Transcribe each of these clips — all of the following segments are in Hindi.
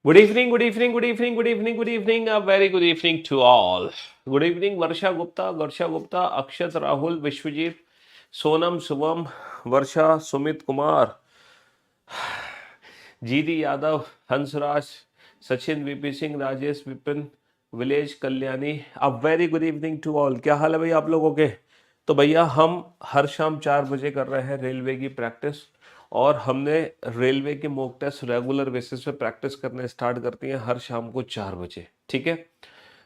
Good evening, good evening, good evening, good evening, good evening. A very good evening to all. Good evening, Varsha Gupta, Akshat Rahul, Vishwajit, Sonam, Subham, Varsha, Sumit Kumar, GD Yadav, Hansraj, Sachin, VP Singh, Rajesh, Vipin, village, Kalyani. A very good evening to all. क्या हाल है भैया आप लोगों के? तो भैया हम हर शाम 4 बजे कर रहे हैं रेलवे की प्रैक्टिस, और हमने रेलवे के मॉक टेस्ट रेगुलर बेसिस पे प्रैक्टिस करने स्टार्ट करती हैं हर शाम को 4 बजे। ठीक है?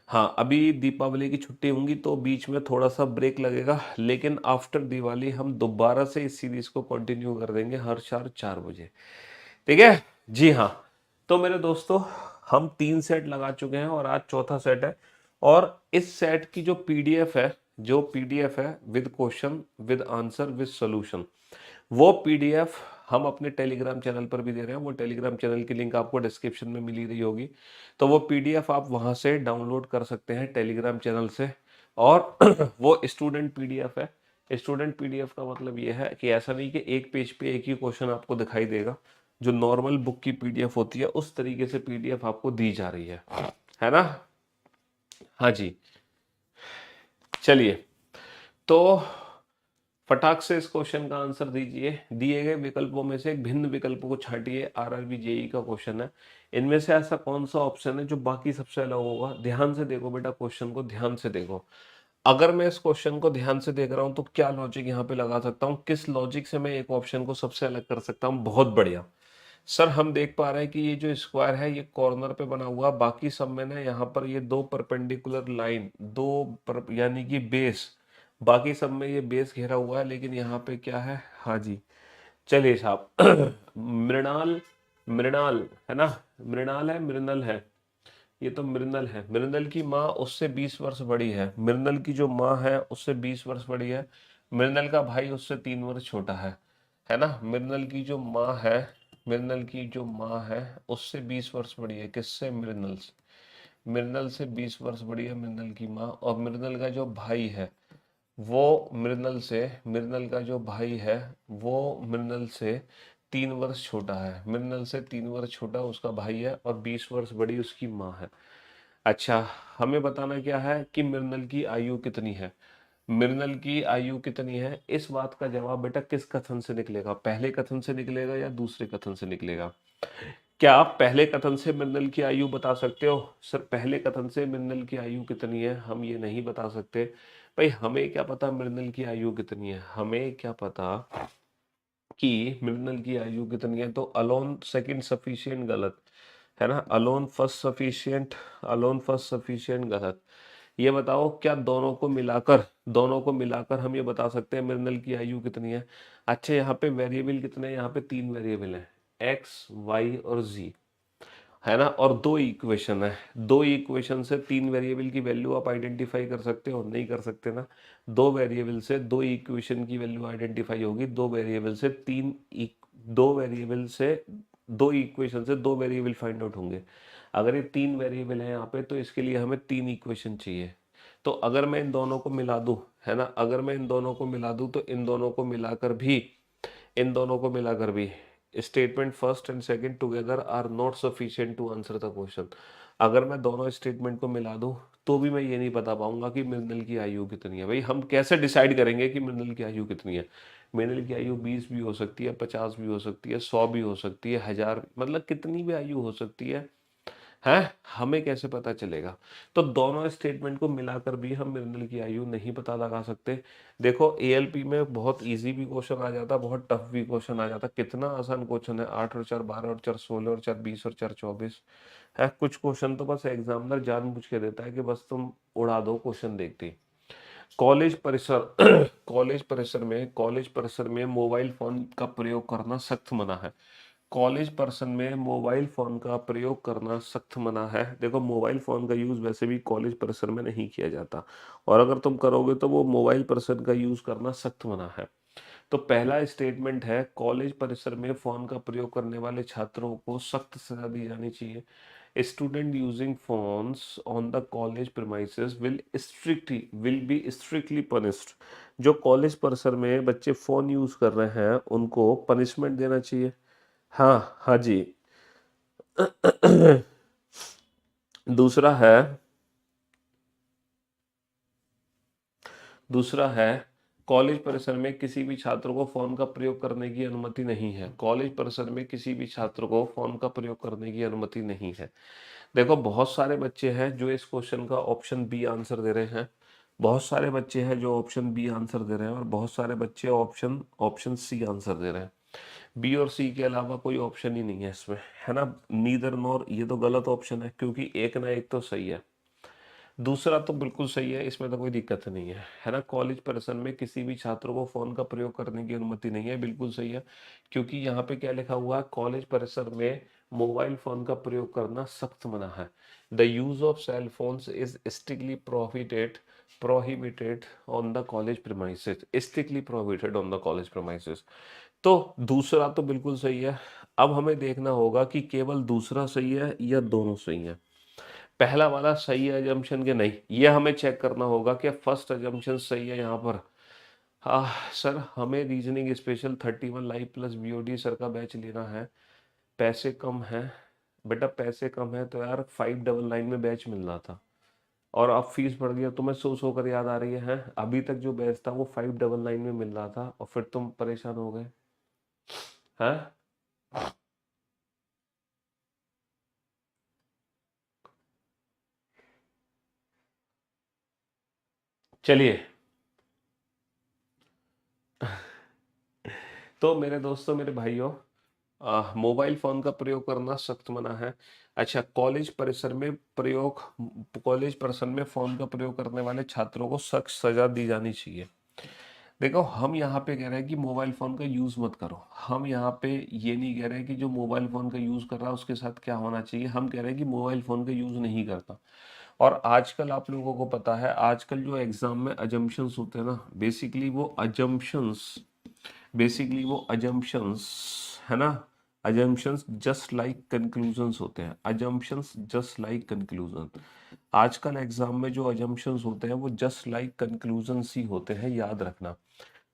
हाँ, अभी दीपावली की छुट्टी होंगी तो बीच में थोड़ा सा ब्रेक लगेगा, लेकिन आफ्टर दिवाली हम दोबारा से इस सीरीज को कंटिन्यू कर देंगे हर शाम 4 बजे। ठीक है? जी हाँ। तो मेरे दोस्तों, हम 3 सेट लगा चुके हैं और आज चौथा सेट है। और इस सेट की जो पीडीएफ है with question with answer with solution, वो पीडीएफ हम अपने टेलीग्राम चैनल पर भी दे रहे हैं। वो टेलीग्राम चैनल की लिंक आपको डिस्क्रिप्शन में मिली रही होगी, तो वो पीडीएफ आप वहां से डाउनलोड कर सकते हैं टेलीग्राम चैनल से। और वो स्टूडेंट पीडीएफ है। स्टूडेंट पीडीएफ का मतलब ये है कि ऐसा नहीं कि एक पेज पे एक ही क्वेश्चन आपको दिखाई देगा। जो नॉर्मल बुक की पीडीएफ होती है उस तरीके से पीडीएफ आपको दी जा रही है ना? हाँ जी। चलिए, तो फटाक से इस क्वेश्चन का आंसर दीजिए। दिए गए विकल्पों में से एक भिन्न विकल्पों को छांटिए। आरआरबी जेई का क्वेश्चन है। इनमें से ऐसा कौन सा ऑप्शन है जो बाकी सबसे अलग होगा? ध्यान से देखो बेटा, क्वेश्चन को ध्यान से देखो। अगर मैं इस क्वेश्चन को ध्यान से देख रहा हूं तो क्या लॉजिक यहाँ पे लगा सकता हूँ? किस लॉजिक से मैं एक ऑप्शन को सबसे अलग कर सकता हूँ? बहुत बढ़िया सर। हम देख पा रहे हैं कि ये जो स्क्वायर है ये कॉर्नर पे बना हुआ, बाकी सब में ना यहाँ पर ये दो परपेंडिकुलर लाइन, यानी कि बेस, बाकी सब में ये बेस घेरा हुआ है, लेकिन यहाँ पे क्या है? हाँ जी, चलिए साहब। मृणाल, मृणाल है ना? मृणाल है, मृणल है। ये तो मृणल है। मृणल की माँ उससे 20 वर्ष बड़ी है। मृणल की जो माँ है उससे 20 वर्ष बड़ी है। मृणल का भाई उससे 3 वर्ष छोटा है ना? मृणल की जो माँ है, मृणल की जो माँ है उससे 20 वर्ष बड़ी है। किससे? मृणल से। मृणल से 20 वर्ष बड़ी है मृणल की माँ। और मृणल का जो भाई है वो मृणल का जो भाई है वो मृणल से 3 वर्ष छोटा है। मृणल से 3 वर्ष छोटा उसका भाई है और 20 वर्ष बड़ी उसकी माँ है। अच्छा, हमें बताना क्या है कि मृणल की आयु कितनी है? मृणल की आयु कितनी है, इस बात का जवाब बेटा किस कथन से निकलेगा? पहले कथन से निकलेगा या दूसरे कथन से निकलेगा? क्या आप पहले कथन से मृणल की आयु बता सकते हो? सर, पहले कथन से मृणल की आयु कितनी है हम ये नहीं बता सकते। भाई, हमें क्या पता मृणल की आयु कितनी है? हमें क्या पता कि मृणल की आयु कितनी है? तो अलोन सेकंड सफिशिएंट गलत है ना? अलोन फर्स्ट सफिशिएंट गलत। ये बताओ, क्या दोनों को मिलाकर हम ये बता सकते हैं मृणल की आयु कितनी है? अच्छा, यहाँ पे वेरिएबल कितने हैं? यहाँ पे 3 वेरिएबल हैं, एक्स, वाई और जी, है ना? और 2 इक्वेशन है। 2 इक्वेशन से 3 वेरिएबल की वैल्यू आप आइडेंटिफाई कर सकते हो? नहीं कर सकते ना। 2 वेरिएबल से 2 इक्वेशन की वैल्यू आइडेंटिफाई होगी। 2 इक्वेशन से 2 वेरिएबल फाइंड आउट होंगे। अगर ये 3 वेरिएबल है यहाँ पे तो इसके लिए हमें 3 इक्वेशन चाहिए। तो अगर मैं इन दोनों को मिला दूं, है ना, अगर मैं इन दोनों को मिला दूं तो इन दोनों को मिलाकर भी statement first and second together are not sufficient to answer the question. अगर मैं दोनों स्टेटमेंट को मिला दूं तो भी मैं ये नहीं बता पाऊंगा कि मृणल की आयु कितनी है। भाई, हम कैसे डिसाइड करेंगे कि मृणल की आयु कितनी है? मृणल की आयु 20 भी हो सकती है, 50 भी हो सकती है, 100 भी हो सकती है, 1000, मतलब कितनी भी आयु हो सकती है, हमें कैसे पता चलेगा? तो दोनों स्टेटमेंट को मिलाकर भी हम मृणल की आयु नहीं पता लगा सकते। देखो, एएलपी में बहुत इजी भी क्वेश्चन आ जाता, बहुत टफ भी क्वेश्चन आ जाता। कितना आसान क्वेश्चन है! 8 और 4 12 और 4 16 और 4 20 और 4 24 है। कुछ क्वेश्चन तो बस एग्जामिनर जानबूझ के देता है कि बस तुम उड़ा दो क्वेश्चन देखते ही। कॉलेज परिसर कॉलेज परिसर में मोबाइल फोन का प्रयोग करना सख्त मना है। कॉलेज पर्सन में मोबाइल फोन का प्रयोग करना सख्त मना है। देखो, मोबाइल फोन का यूज वैसे भी कॉलेज परिसर में नहीं किया जाता, और अगर तुम करोगे तो वो मोबाइल पर्सन का यूज करना सख्त मना है। तो पहला स्टेटमेंट है, कॉलेज परिसर में फोन का प्रयोग करने वाले छात्रों को सख्त सजा दी जानी चाहिए। Student using phones on the college premises will be strictly punished. जो कॉलेज परिसर में बच्चे फोन यूज कर रहे हैं उनको पनिशमेंट देना चाहिए। हाँ हाँ जी। दूसरा है दूसरा है कॉलेज परिसर में किसी भी छात्र को फोन का प्रयोग करने की अनुमति नहीं है। कॉलेज परिसर में किसी भी छात्र को फोन का प्रयोग करने की अनुमति नहीं है। देखो बहुत सारे बच्चे हैं जो इस क्वेश्चन का ऑप्शन बी आंसर दे रहे हैं, बहुत सारे बच्चे हैं जो ऑप्शन बी आंसर दे रहे हैं, और बहुत सारे बच्चे ऑप्शन ऑप्शन सी आंसर दे रहे हैं। बी और सी के अलावा कोई ऑप्शन ही नहीं है इसमें, है ना। नीदर नॉर, ये तो गलत ऑप्शन है क्योंकि एक ना एक तो सही है। दूसरा तो बिल्कुल सही है, इसमें तो कोई दिक्कत नहीं है ना। कॉलेज परिसर में किसी भी छात्र को फोन का प्रयोग करने की अनुमति नहीं है, बिल्कुल सही है, क्योंकि यहाँ पे क्या लिखा हुआ है, कॉलेज परिसर में मोबाइल फोन का प्रयोग करना सख्त मना है। The use of cell phones is strictly prohibited on the college premises, strictly prohibited on the college premises. तो दूसरा तो बिल्कुल सही है। अब हमें देखना होगा कि केवल दूसरा सही है या दोनों सही है। पहला वाला सही है अजम्पशन के नहीं, ये हमें चेक करना होगा कि फर्स्ट अजम्पशन सही है यहाँ पर। सर हमें reasoning special 31 live plus BOD sir का बैच लेना है, पैसे कम है। बेटा पैसे कम है तो यार 599 में बैच मिल रहा था, और अब फीस बढ़ गया, तुम्हें सो कर याद आ रही है। अभी तक जो बैच था वो 599 में मिल रहा था और फिर तुम परेशान हो गए हैं। चलिए, तो मेरे दोस्तों मेरे भाइयों, मोबाइल फोन का प्रयोग करना सख्त मना है। अच्छा, कॉलेज परिसर में फोन का प्रयोग करने वाले छात्रों को सख्त सजा दी जानी चाहिए। देखो हम यहाँ पे कह रहे हैं कि मोबाइल फोन का यूज मत करो, हम यहाँ पे ये नहीं कह रहे कि जो मोबाइल फोन का यूज कर रहा है उसके साथ क्या होना चाहिए, हम कह रहे हैं कि मोबाइल फोन का यूज नहीं करता। और आजकल आप लोगों को पता है, आजकल जो एग्जाम में अजम्पशंस होते हैं ना, बेसिकली वो अजम्पशंस है ना। अजम्पशंस जस्ट लाइक कंक्लूजन्स होते हैं, अजम्पशंस जस्ट लाइक कंक्लूजन। आजकल एग्जाम में जो अजम्पशंस होते हैं वो जस्ट लाइक कंक्लूजन्स ही होते हैं, याद रखना।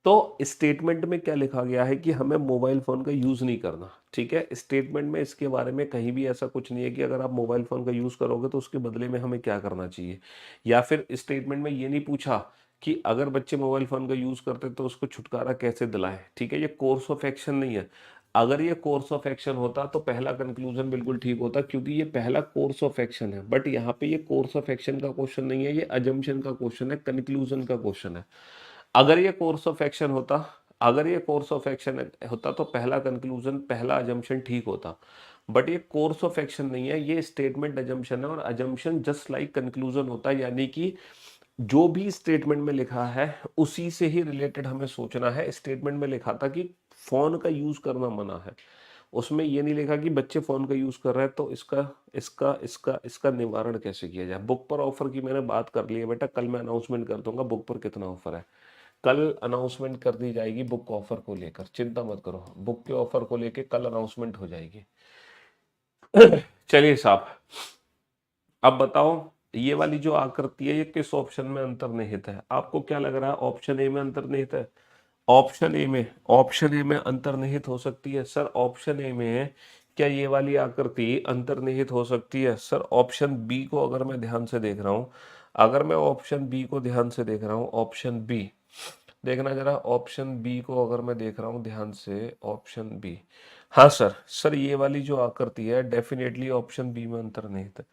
तो स्टेटमेंट में क्या लिखा गया है कि हमें मोबाइल फोन का यूज नहीं करना, ठीक है। स्टेटमेंट में इसके बारे में कहीं भी ऐसा कुछ नहीं है कि अगर आप मोबाइल फोन का यूज करोगे तो उसके बदले में हमें क्या करना चाहिए, या फिर स्टेटमेंट में ये नहीं पूछा कि अगर बच्चे मोबाइल फोन का यूज करते तो उसको छुटकारा कैसे दिलाएं, ठीक है। ये कोर्स ऑफ एक्शन नहीं है। अगर ये कोर्स ऑफ एक्शन होता तो पहला कंक्लूजन बिल्कुल ठीक होता, क्योंकि ये पहला कोर्स ऑफ एक्शन है। बट यहाँ पे ये कोर्स ऑफ एक्शन का क्वेश्चन नहीं है, ये अजम्पशन का क्वेश्चन है, कंक्लूजन का क्वेश्चन है। अगर ये कोर्स ऑफ एक्शन होता अगर ये कोर्स ऑफ एक्शन होता तो पहला कंक्लूजन, पहला अजम्पशन ठीक होता। बट ये कोर्स ऑफ एक्शन नहीं है, ये स्टेटमेंट अजम्पशन है, और अजम्पशन जस्ट लाइक कंक्लूजन होता है, यानी कि जो भी स्टेटमेंट में लिखा है उसी से ही रिलेटेड हमें सोचना है। स्टेटमेंट में लिखा था कि फोन का यूज करना मना है, उसमें ये नहीं लिखा कि बच्चे फोन का यूज कर रहे हैं, तो इसका इसका इसका इसका निवारण कैसे किया जाए। बुक पर ऑफर की मैंने बात कर ली है बेटा, कल मैं अनाउंसमेंट कर दूंगा बुक पर कितना ऑफर है। कल अनाउंसमेंट कर दी जाएगी बुक ऑफर को लेकर, चिंता मत करो, बुक के ऑफर को लेकर कल अनाउंसमेंट हो जाएगी। चलिए साहब, अब बताओ ये वाली जो आकृति है ये किस ऑप्शन में अंतर्निहित है। आपको क्या लग रहा है, ऑप्शन ए में अंतर्निहित है? ऑप्शन ए में अंतर्निहित हो सकती है सर। ऑप्शन ए में क्या ये वाली आकृति अंतर्निहित हो सकती है सर? ऑप्शन बी को अगर मैं ध्यान से देख रहा हूं, अगर मैं ऑप्शन बी को ध्यान से देख रहा हूं, ऑप्शन बी देखना जरा, ऑप्शन बी को अगर मैं देख रहा हूँ ध्यान से, ऑप्शन बी, हाँ सर। सर ये वाली जो आकृति है डेफिनेटली ऑप्शन बी में अंतर्निहित है।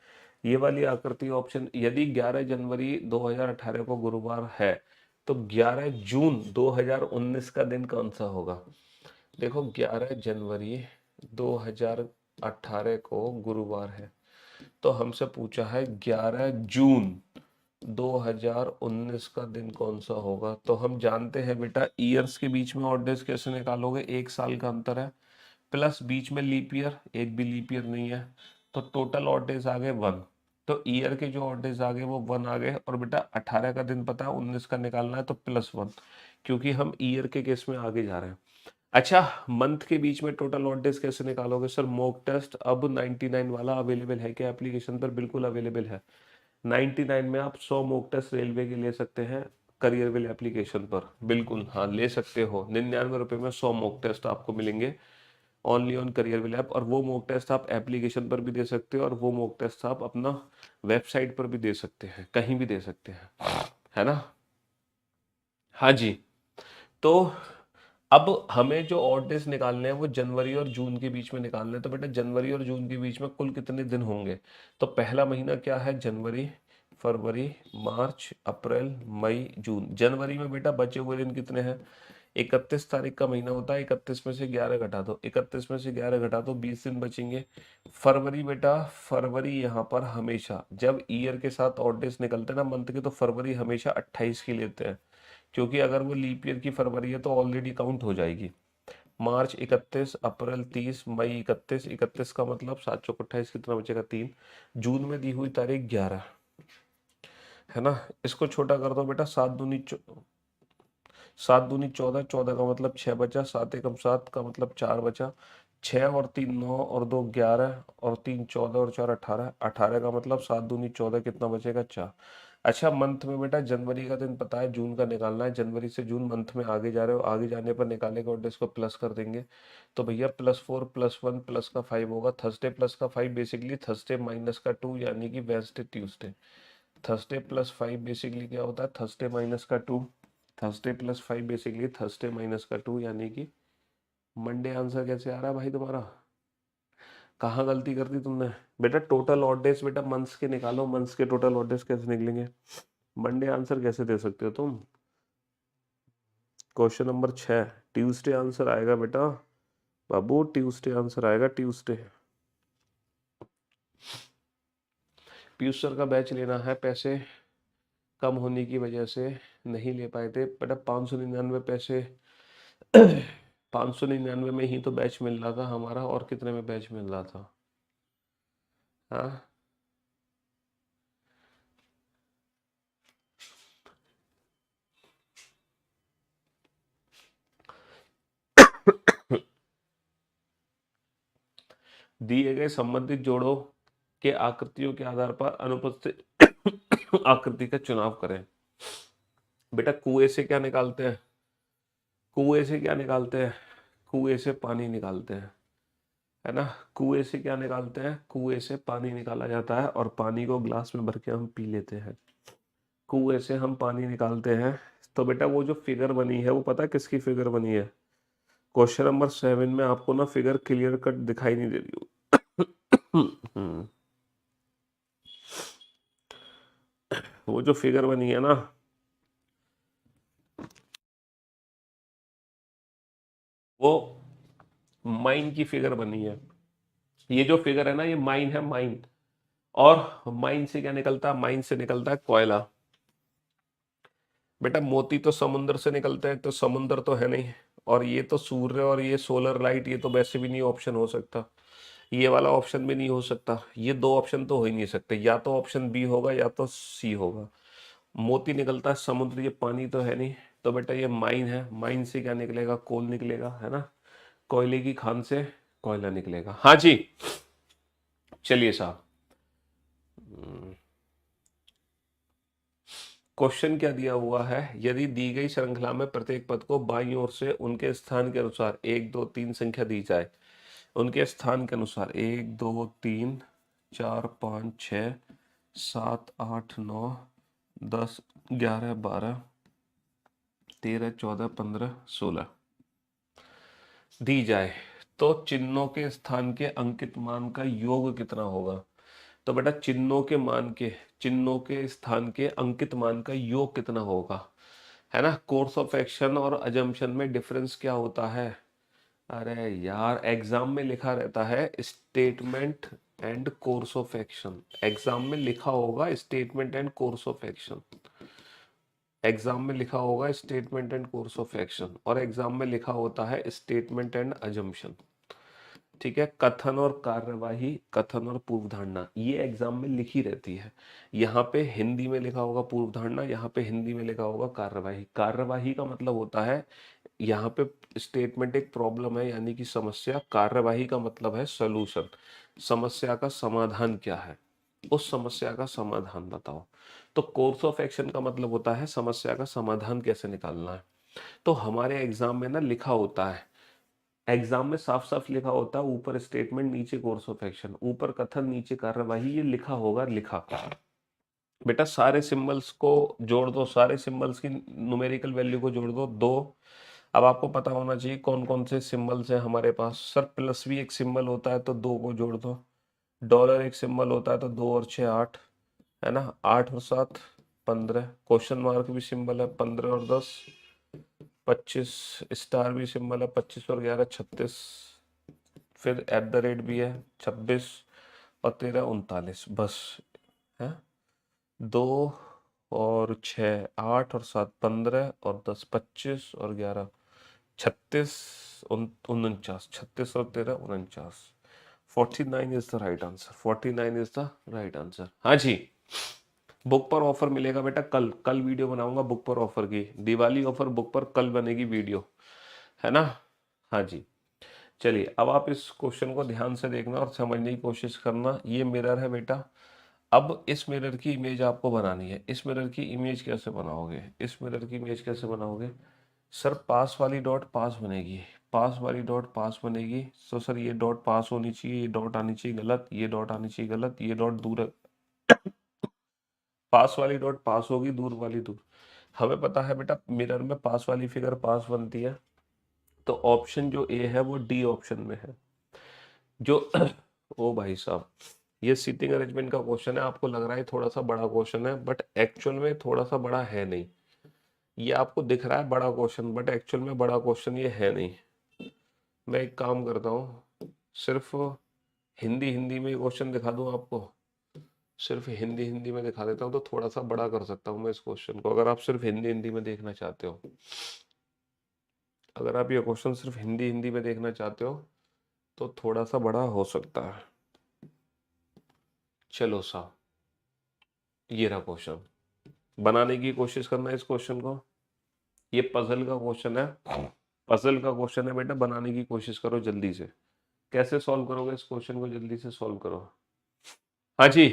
ये वाली आकृति ऑप्शन, यदि 11 जनवरी 2018 को गुरुवार है तो 11 जून 2019 का दिन कौन सा होगा? देखो 11 जनवरी 2018 को गुरुवार है, तो हमसे पूछा है 11 जून 2019 का दिन कौन सा होगा। तो हम जानते हैं बेटा, ईयर्स के बीच में ऑड डेज कैसे निकालोगे, एक साल का अंतर है, प्लस बीच में लीप ईयर, एक भी लीप ईयर नहीं है, तो टोटल ऑड डेज आ गए 1। तो ईयर के जो ऑड डेज आ गए वो 1 आ गए, और बेटा 18 का दिन पता है, 19 का निकालना है तो +1, क्योंकि हम ईयर के केस में आगे जा रहे हैं। अच्छा, मंथ के बीच में टोटल ऑड डेज कैसे निकालोगे सर? मॉक टेस्ट अब 99 वाला अवेलेबल है क्या एप्लीकेशन पर? बिल्कुल अवेलेबल है। 99 में आप 100 मॉक टेस्ट रेलवे के ले सकते हैं करियरविल एप्लीकेशन पर, बिल्कुल हाँ ले सकते हो। 99 रुपये में 100 मॉक टेस्ट आपको मिलेंगे only on career will app. और वो मॉक टेस्ट आप एप्लीकेशन पर भी दे सकते हो और वो मॉक टेस्ट आप अपना वेबसाइट पर भी दे सकते हैं, कहीं भी दे सकते हैं, है ना। हाँ जी। तो अब हमें जो ऑड डेज निकालने हैं वो जनवरी और जून के बीच में निकालने हैं। तो बेटा जनवरी और जून के बीच में कुल कितने दिन होंगे? तो पहला महीना क्या है? जनवरी, फरवरी, मार्च, अप्रैल, मई, जून। जनवरी में बेटा बचे हुए दिन कितने हैं? 31 तारीख का महीना होता है, 31 में से 11 घटा दो, 31 में से 11 घटा दो, 20 दिन बचेंगे। फरवरी बेटा, फरवरी यहाँ पर हमेशा जब ईयर के साथ ऑड डेज निकलते हैं ना मंथ के, तो फरवरी हमेशा 28 की लेते हैं, क्योंकि अगर वो लीप ईयर की फरवरी है तो ऑलरेडी काउंट हो जाएगी। मार्च 31, अप्रैल 30, मई 31, 31 का मतलब 7 चौक 28, कितना बचेगा? 3। जून में दी हुई तारीख 11, है ना। इसको छोटा कर दो बेटा, 7 दूनी 14, 14 का मतलब 6 बचा, 7 एकम 7 का मतलब 4 बचा, 6 और 3 9 और 2 11 और 3 14 और 4 18, 18 का मतलब 7 दूनी 14, कितना बचेगा? 4। अच्छा, मंथ में बेटा जनवरी का दिन पता है, जून का निकालना है। जनवरी से जून मंथ में आगे जा रहे हो, आगे जाने पर निकालेगा और इसको प्लस कर देंगे। तो भैया +4 +1 प्लस का 5 होगा। थर्सडे प्लस का 5 बेसिकली थर्सडे माइनस का 2 यानी कि वेंसडे ट्यूसडे। थर्सडे +5 बेसिकली क्या होता है? थर्सडे माइनस का 2। थर्सडे +5 बेसिकली थर्सडे माइनस का 2 यानी कि मंडे। आंसर कैसे आ रहा है भाई तुम्हारा? कहाँ गलती कर दी तुमने? बेटा टोटल ऑड डेज बेटा मंथ्स के निकालो, मंथ्स के टोटल ऑड डेज कैसे निकलेंगे? मंडे आंसर कैसे दे सकते हो तुम? क्वेश्चन नंबर 6 ट्यूसडे आंसर आएगा बेटा, बाबू ट्यूसडे आंसर आएगा, ट्यूसडे। पीयूष सर का बैच लेना है, पैसे कम होने की वजह से नहीं ले पाए थे बेटा। 599 पैसे 599 में ही तो बैच मिल रहा था हमारा, और कितने में बैच मिल रहा था? हाँ दिए गए संबंधित जोड़ों के आकृतियों के आधार पर अनुपस्थित आकृति का चुनाव करें। बेटा कुएं से क्या निकालते हैं? कुएं से क्या निकालते हैं? कुएं से पानी निकालते हैं, है ना। कुएं से क्या निकालते हैं? कुएं से पानी निकाला जाता है और पानी को ग्लास में भर के हम पी लेते हैं। कुएं से हम पानी निकालते हैं। तो बेटा वो जो फिगर बनी है वो पता है किसकी फिगर बनी है? क्वेश्चन नंबर 7 में आपको ना फिगर क्लियर कट दिखाई नहीं दे रही हो। वो जो फिगर बनी है ना, वो माइन की फिगर बनी है। ये जो फिगर है ना, ये माइन है, माइन। और माइन से क्या निकलता है? माइन से निकलता है कोयला। बेटा मोती तो समुद्र से निकलते हैं, तो समुद्र तो है नहीं। और ये तो सूर्य और ये सोलर लाइट, ये तो वैसे भी नहीं ऑप्शन हो सकता। ये वाला ऑप्शन भी नहीं हो सकता। ये दो ऑप्शन तो हो ही नहीं सकते, या तो ऑप्शन बी होगा या तो सी होगा। मोती निकलता है समुद्र, ये पानी तो है नहीं। तो बेटा ये माइन है, माइन से क्या निकलेगा? कोल निकलेगा, है ना। कोयले की खान से कोयला निकलेगा। हाँ जी, चलिए साहब। क्वेश्चन क्या दिया हुआ है? यदि दी गई श्रृंखला में प्रत्येक पद को बाईं ओर से उनके स्थान के अनुसार 1 2 3 संख्या दी जाए, उनके स्थान के अनुसार 1 2 3 4 5 6 7 8 9 10 11 12 13 14 15 16 दी जाए, तो चिन्हों के स्थान के अंकित मान का योग कितना होगा? तो बेटा चिन्हों के स्थान के अंकित मान का योग कितना होगा, है ना। कोर्स ऑफ एक्शन और अजम्पशन में डिफरेंस क्या होता है? अरे यार, एग्जाम में लिखा रहता है statement and course of action. Exam में लिखा होगा statement and course of action. Exam में लिखा होगा statement and course of action, और एग्जाम में लिखा होता है स्टेटमेंट एंड अजम्पशन। ठीक है, कथन और कार्यवाही, कथन और पूर्व धारणा, ये एग्जाम में लिखी रहती है। यहाँ पे हिंदी में लिखा होगा पूर्व धारणा, यहाँ पे हिंदी में लिखा होगा कार्यवाही। कार्यवाही का मतलब होता है, यहाँ पे स्टेटमेंट एक प्रॉब्लम है यानी कि समस्या, कार्यवाही का मतलब है सॉल्यूशन, समस्या का समाधान क्या है, उस समस्या का समाधान बताओ। तो कोर्स ऑफ एक्शन का मतलब होता है समस्या का समाधान कैसे निकालना है। तो हमारे एग्जाम में ना लिखा होता है एग्जाम में साफ साफ लिखा होता है, ऊपर स्टेटमेंट नीचे कोर्स ऑफ एक्शन, ऊपर कथन नीचे कार्यवाही, ये लिखा होगा लिखा। बेटा सारे सिंबल्स को जोड़ दो, सारे सिंबल्स की न्यूमेरिकल वैल्यू को जोड़ दो 2। अब आपको पता होना चाहिए कौन कौन से सिंबल्स हैं हमारे पास। सर प्लस भी एक सिंबल होता है तो 2 को जोड़ दो, डॉलर एक सिंबल होता है तो 2 और 6 8, है ना, 8 और 7 15, क्वेश्चन मार्क भी सिंबल है 15 और 10 25, स्टार भी सिंबल है 25 और 11 36, फिर एट द रेट भी है 26 और 13 39, बस है। 2 और 6 8 और 7 15 और 10 25 और 11 36 49, 36 और 13 49, 49 is the right answer, 49 is the right answer. हाँ जी, बुक पर ऑफर मिलेगा बेटा, कल कल वीडियो बनाऊंगा बुक पर ऑफर की, दिवाली ऑफर बुक पर कल बनेगी वीडियो, है ना। हाँ जी, चलिए अब आप इस क्वेश्चन को ध्यान से देखना और समझने की कोशिश करना। ये मिरर है बेटा, अब इस मिरर की इमेज आपको बनानी है। इस मिरर की इमेज कैसे बनाओगे, इस मिरर की इमेज कैसे बनाओगे? सर पास वाली डॉट पास बनेगी, पास वाली डॉट पास बनेगी, तो सर ये डॉट पास होनी चाहिए, ये डॉट आनी चाहिए गलत, ये डॉट आनी चाहिए गलत, ये डॉट दूर है, पास वाली डॉट पास होगी, दूर वाली दूर। हमें पता है बेटा मिरर में पास वाली फिगर पास बनती है, तो ऑप्शन जो ए है वो डी ऑप्शन में है। जो ओ भाई साहब, ये सीटिंग अरेंजमेंट का क्वेश्चन है, आपको लग रहा है थोड़ा सा बड़ा क्वेश्चन है, बट एक्चुअल में थोड़ा सा बड़ा है नहीं। ये आपको दिख रहा है बड़ा क्वेश्चन, बट एक्चुअल में बड़ा क्वेश्चन ये है नहीं। मैं एक काम करता हूँ, सिर्फ हिंदी हिंदी में क्वेश्चन दिखा दूँ आपको, सिर्फ हिंदी हिंदी में दिखा देता हूँ, तो थोड़ा सा बड़ा कर सकता हूँ मैं इस क्वेश्चन को, अगर आप सिर्फ हिंदी हिंदी में देखना चाहते हो। अगर आप ये क्वेश्चन सिर्फ हिंदी हिंदी में देखना चाहते हो तो थोड़ा सा बड़ा हो सकता है। चलो सा, ये रहा क्वेश्चन, बनाने की कोशिश करना इस क्वेश्चन को। ये पजल का क्वेश्चन है, पजल का क्वेश्चन है बेटा, बनाने की कोशिश करो जल्दी से। कैसे सॉल्व करोगे इस क्वेश्चन को, जल्दी से सॉल्व करो। हाँ जी,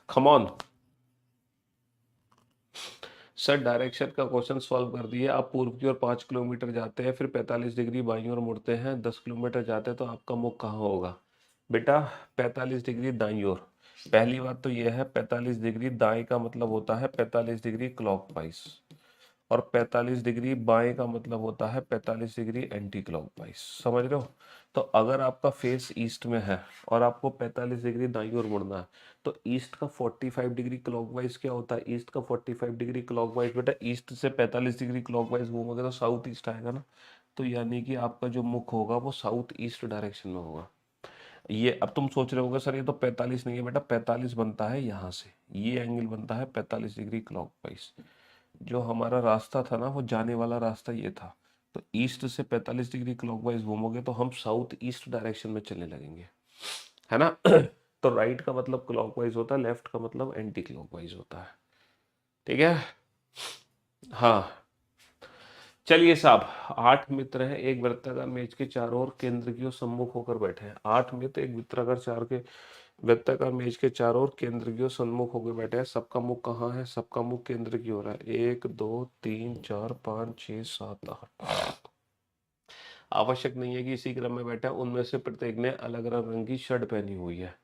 कम ऑन सर। डायरेक्शन का क्वेश्चन सॉल्व कर दिए। आप पूर्व की ओर 5 किलोमीटर जाते हैं, फिर 45 डिग्री बाईं ओर मुड़ते हैं, 10 किलोमीटर जाते हैं तो आपका मुख कहाँ होगा? बेटा 45 डिग्री दाईं ओर। पहली बात तो यह है 45 डिग्री दाएं का मतलब होता है 45 डिग्री क्लॉकवाइज, और 45 डिग्री बाएं का मतलब होता है 45 डिग्री एंटी क्लॉकवाइज, समझ रहे हो? तो अगर आपका फेस ईस्ट में है और आपको 45 डिग्री दाईं ओर मुड़ना है, तो ईस्ट का 45 डिग्री क्लॉकवाइज क्या होता है? ईस्ट का 45 डिग्री क्लॉकवाइज बेटा, ईस्ट से 45 डिग्री क्लॉकवाइज घूमोगे तो साउथ ईस्ट आएगा ना, तो यानी कि आपका जो मुख होगा वो साउथ ईस्ट डायरेक्शन में होगा। ये अब तुम सोच रहे होगे सर ये तो 45 नहीं है बेटा, 45 बनता है यहाँ से, ये एंगल बनता है 45 डिग्री क्लॉकवाइज। जो हमारा रास्ता था ना वो जाने वाला रास्ता ये था, तो ईस्ट से 45 डिग्री क्लॉकवाइज घूमोगे तो हम साउथ ईस्ट डायरेक्शन में चलने लगेंगे, है ना। तो राइट का मतलब क्लॉकवाइज होता है, लेफ्ट का मतलब एंटी क्लॉकवाइज होता है, ठीक है। हाँ चलिए साहब, 8 मित्र हैं, एक वृत्ताकार मेज के चारों ओर केंद्र की ओर सम्मुख होकर बैठे हैं। 8 मित्र एक वृत्ताकार चार के वृत्ताकार मेज के चारों ओर केंद्र की ओर सम्मुख होकर बैठे हैं। सबका मुख कहाँ है? सबका मुख केंद्र की ओर है। 1 2 3 4 5 6 7 8। आवश्यक नहीं है कि इसी क्रम में बैठा, उनमें से प्रत्येक ने अलग अलग रंग की शर्ट पहनी हुई है।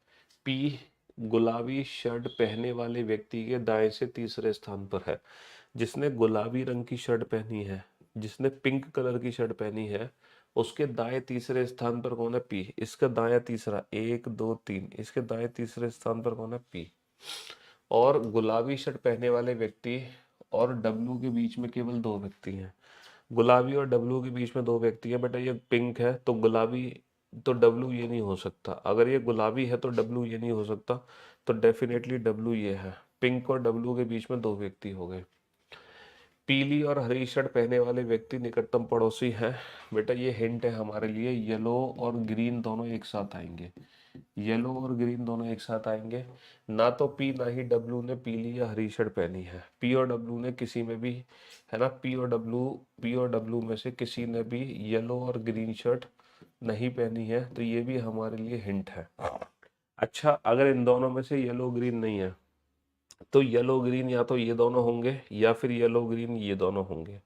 पी गुलाबी शर्ट पहने वाले व्यक्ति के दाएं से तीसरे स्थान पर है। जिसने गुलाबी रंग की शर्ट पहनी है, जिसने पिंक कलर की शर्ट पहनी है, उसके दाएं तीसरे स्थान पर कौन है? पी। इसका दायां तीसरा, 1 2 3, इसके दाएं तीसरे स्थान पर कौन है? पी। और गुलाबी शर्ट पहने वाले व्यक्ति और डब्लू के बीच में केवल 2 व्यक्ति हैं। गुलाबी और डब्लू के बीच में 2 व्यक्ति है बेटा, ये पिंक है तो गुलाबी, तो डब्लू ये नहीं हो सकता। अगर ये गुलाबी है तो डब्लू ये नहीं हो सकता, तो डेफिनेटली डब्लू ये है। पिंक और डब्लू के बीच में 2 व्यक्ति हो गए। पीली और हरी शर्ट पहने वाले व्यक्ति निकटतम पड़ोसी हैं। बेटा ये हिंट है हमारे लिए, येलो और ग्रीन दोनों एक साथ आएंगे, येलो और ग्रीन दोनों एक साथ आएंगे। ना तो पी ना ही डब्लू ने पीली या हरी शर्ट पहनी है। पी और डब्लू ने किसी में भी, है ना, पी और डब्लू में से किसी ने भी येलो और ग्रीन शर्ट नहीं पहनी है, तो ये भी हमारे लिए हिंट है। अच्छा अगर इन दोनों में से येलो ग्रीन नहीं है, तो येलो ग्रीन या तो ये दोनों होंगे या फिर येलो ग्रीन ये दोनों होंगे।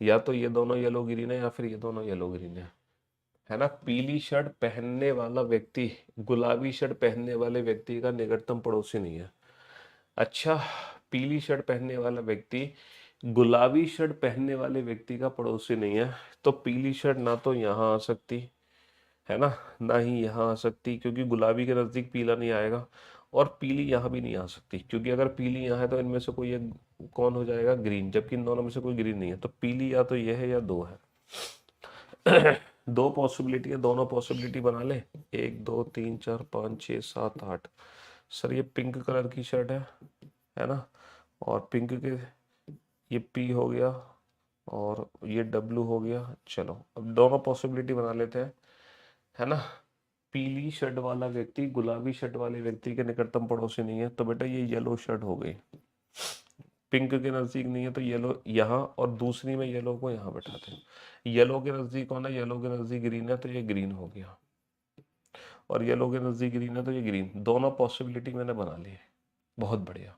या तो ये दोनों येलो ग्रीन है या फिर ये दोनों येलो ग्रीन है ना। पीली शर्ट पहनने वाला व्यक्ति गुलाबी शर्ट पहनने वाले व्यक्ति का निकटतम पड़ोसी नहीं है। अच्छा, पीली शर्ट पहनने वाला व्यक्ति गुलाबी शर्ट पहनने वाले व्यक्ति का पड़ोसी नहीं है, तो पीली शर्ट ना तो यहाँ आ सकती है ना ही यहाँ आ सकती, क्योंकि गुलाबी के नजदीक पीला नहीं आएगा, और पीली यहाँ भी नहीं आ सकती, क्योंकि अगर पीली यहाँ है तो इनमें से कोई एक कौन हो जाएगा, ग्रीन, जबकि इन दोनों में से कोई ग्रीन नहीं है, तो पीली या तो ये है या दो है। दो पॉसिबिलिटी है, दोनों पॉसिबिलिटी बना ले। 1 2 3 4 5 6 7 8। सर ये पिंक कलर की शर्ट है ना, और पिंक के ये पी हो गया और ये डब्लू हो गया। चलो अब दोनों पॉसिबिलिटी बना लेते हैं, है ना। पीली शर्ट वाला व्यक्ति गुलाबी शर्ट वाले व्यक्ति के निकटतम पड़ोसी नहीं है, तो बेटा ये येलो शर्ट हो गई। पिंक के नजदीक नहीं है तो येलो यहाँ, और दूसरी में येलो को यहाँ बैठाते हैं। येलो के नजदीक कौन है, येलो के नजदीक ग्रीन है, तो ये ग्रीन हो गया, और येलो के नजदीक ग्रीन है तो ये ग्रीन। दोनों पॉसिबिलिटी मैंने बना ली है, बहुत बढ़िया।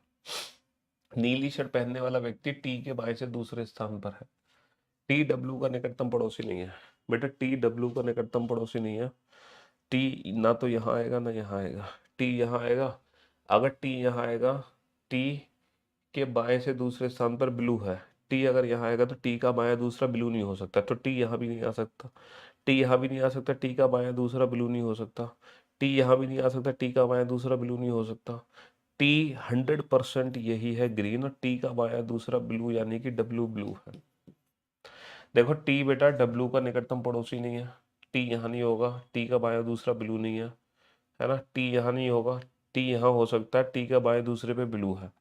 नीली शर्ट पहनने वाला व्यक्ति टी के बाएं से दूसरे स्थान पर है। टी डब्ल्यू का निकटतम पड़ोसी नहीं है बेटा, टी डब्ल्यू का निकटतम पड़ोसी नहीं है। टी ना तो यहाँ आएगा ना यहाँ आएगा, टी यहाँ आएगा। अगर टी यहाँ आएगा, टी के बाएं से दूसरे स्थान पर ब्लू है, टी अगर यहाँ आएगा तो टी का बायां दूसरा ब्लू नहीं हो सकता, तो टी यहाँ भी नहीं आ सकता। टी यहाँ भी नहीं आ सकता, टी का बायां दूसरा ब्लू नहीं हो सकता। टी यहाँ भी नहीं आ सकता, टी का बायां दूसरा ब्लू नहीं हो सकता। टी 100% यही है ग्रीन, और टी का बायां दूसरा ब्लू यानी कि डब्लू ब्लू है। देखो टी बेटा डब्लू का निकटतम पड़ोसी नहीं है, टी यहाँ नहीं होगा, टी का बायां दूसरा ब्लू नहीं है ना। टी यहाँ नहीं होगा, टी यहाँ हो सकता है, टी का बाएं दूसरे पे ब्लू है,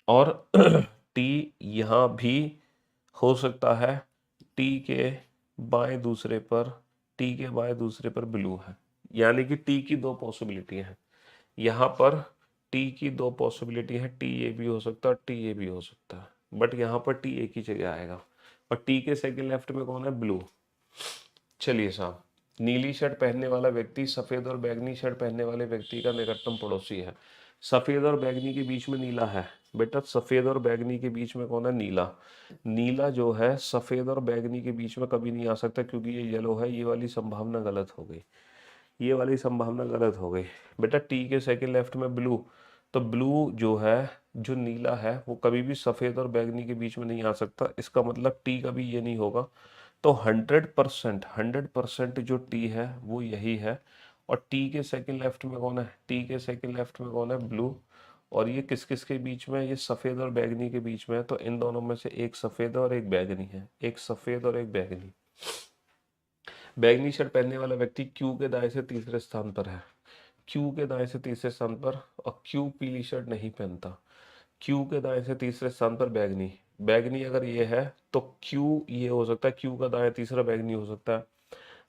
और टी यहाँ भी हो सकता है, टी के बाएं दूसरे पर, टी के बाएं दूसरे पर ब्लू है, यानी कि टी की दो पॉसिबिलिटी है यहाँ पर। टी की दो पॉसिबिलिटी है, टी ये भी हो सकता है, टी ये भी हो सकता है, बट यहाँ पर टी एक ही जगह आएगा, और टी के सेकंड लेफ्ट में कौन है, ब्लू। चलिए साहब, नीली शर्ट पहनने वाला व्यक्ति सफेद और बैगनी शर्ट पहनने वाले व्यक्ति का निकटतम पड़ोसी है। सफेद और बैगनी के बीच में नीला है बेटा, सफेद और बैगनी के बीच में कौन है, नीला। नीला जो है सफेद और बैगनी के बीच में कभी नहीं आ सकता, क्योंकि ये येलो है, ये वाली संभावना गलत हो गई, ये वाली संभावना गलत हो गई बेटा। टी के सेकंड लेफ्ट में ब्लू, तो ब्लू जो है, जो नीला है, वो कभी भी सफेद और बैगनी के बीच में नहीं आ सकता, इसका मतलब टी का भी ये नहीं होगा। तो 100% जो टी है वो यही है, और टी के सेकंड लेफ्ट में कौन है, टी के सेकंड लेफ्ट में कौन है, ब्लू। और ये किस किस के बीच में है, ये सफेद और बैगनी के बीच में है, तो इन दोनों में से एक सफेद और एक बैगनी है, एक सफेद और एक बैगनी। बैगनी शर्ट पहनने वाला व्यक्ति क्यू के दाएं से तीसरे स्थान पर है, क्यू के दाएं से तीसरे स्थान पर, और क्यू पीली शर्ट नहीं पहनता। क्यू के दाएं से तीसरे स्थान पर बैगनी, बैगनी अगर ये है तो क्यू ये हो सकता है, क्यू का दाएं तीसरा बैगनी हो सकता है।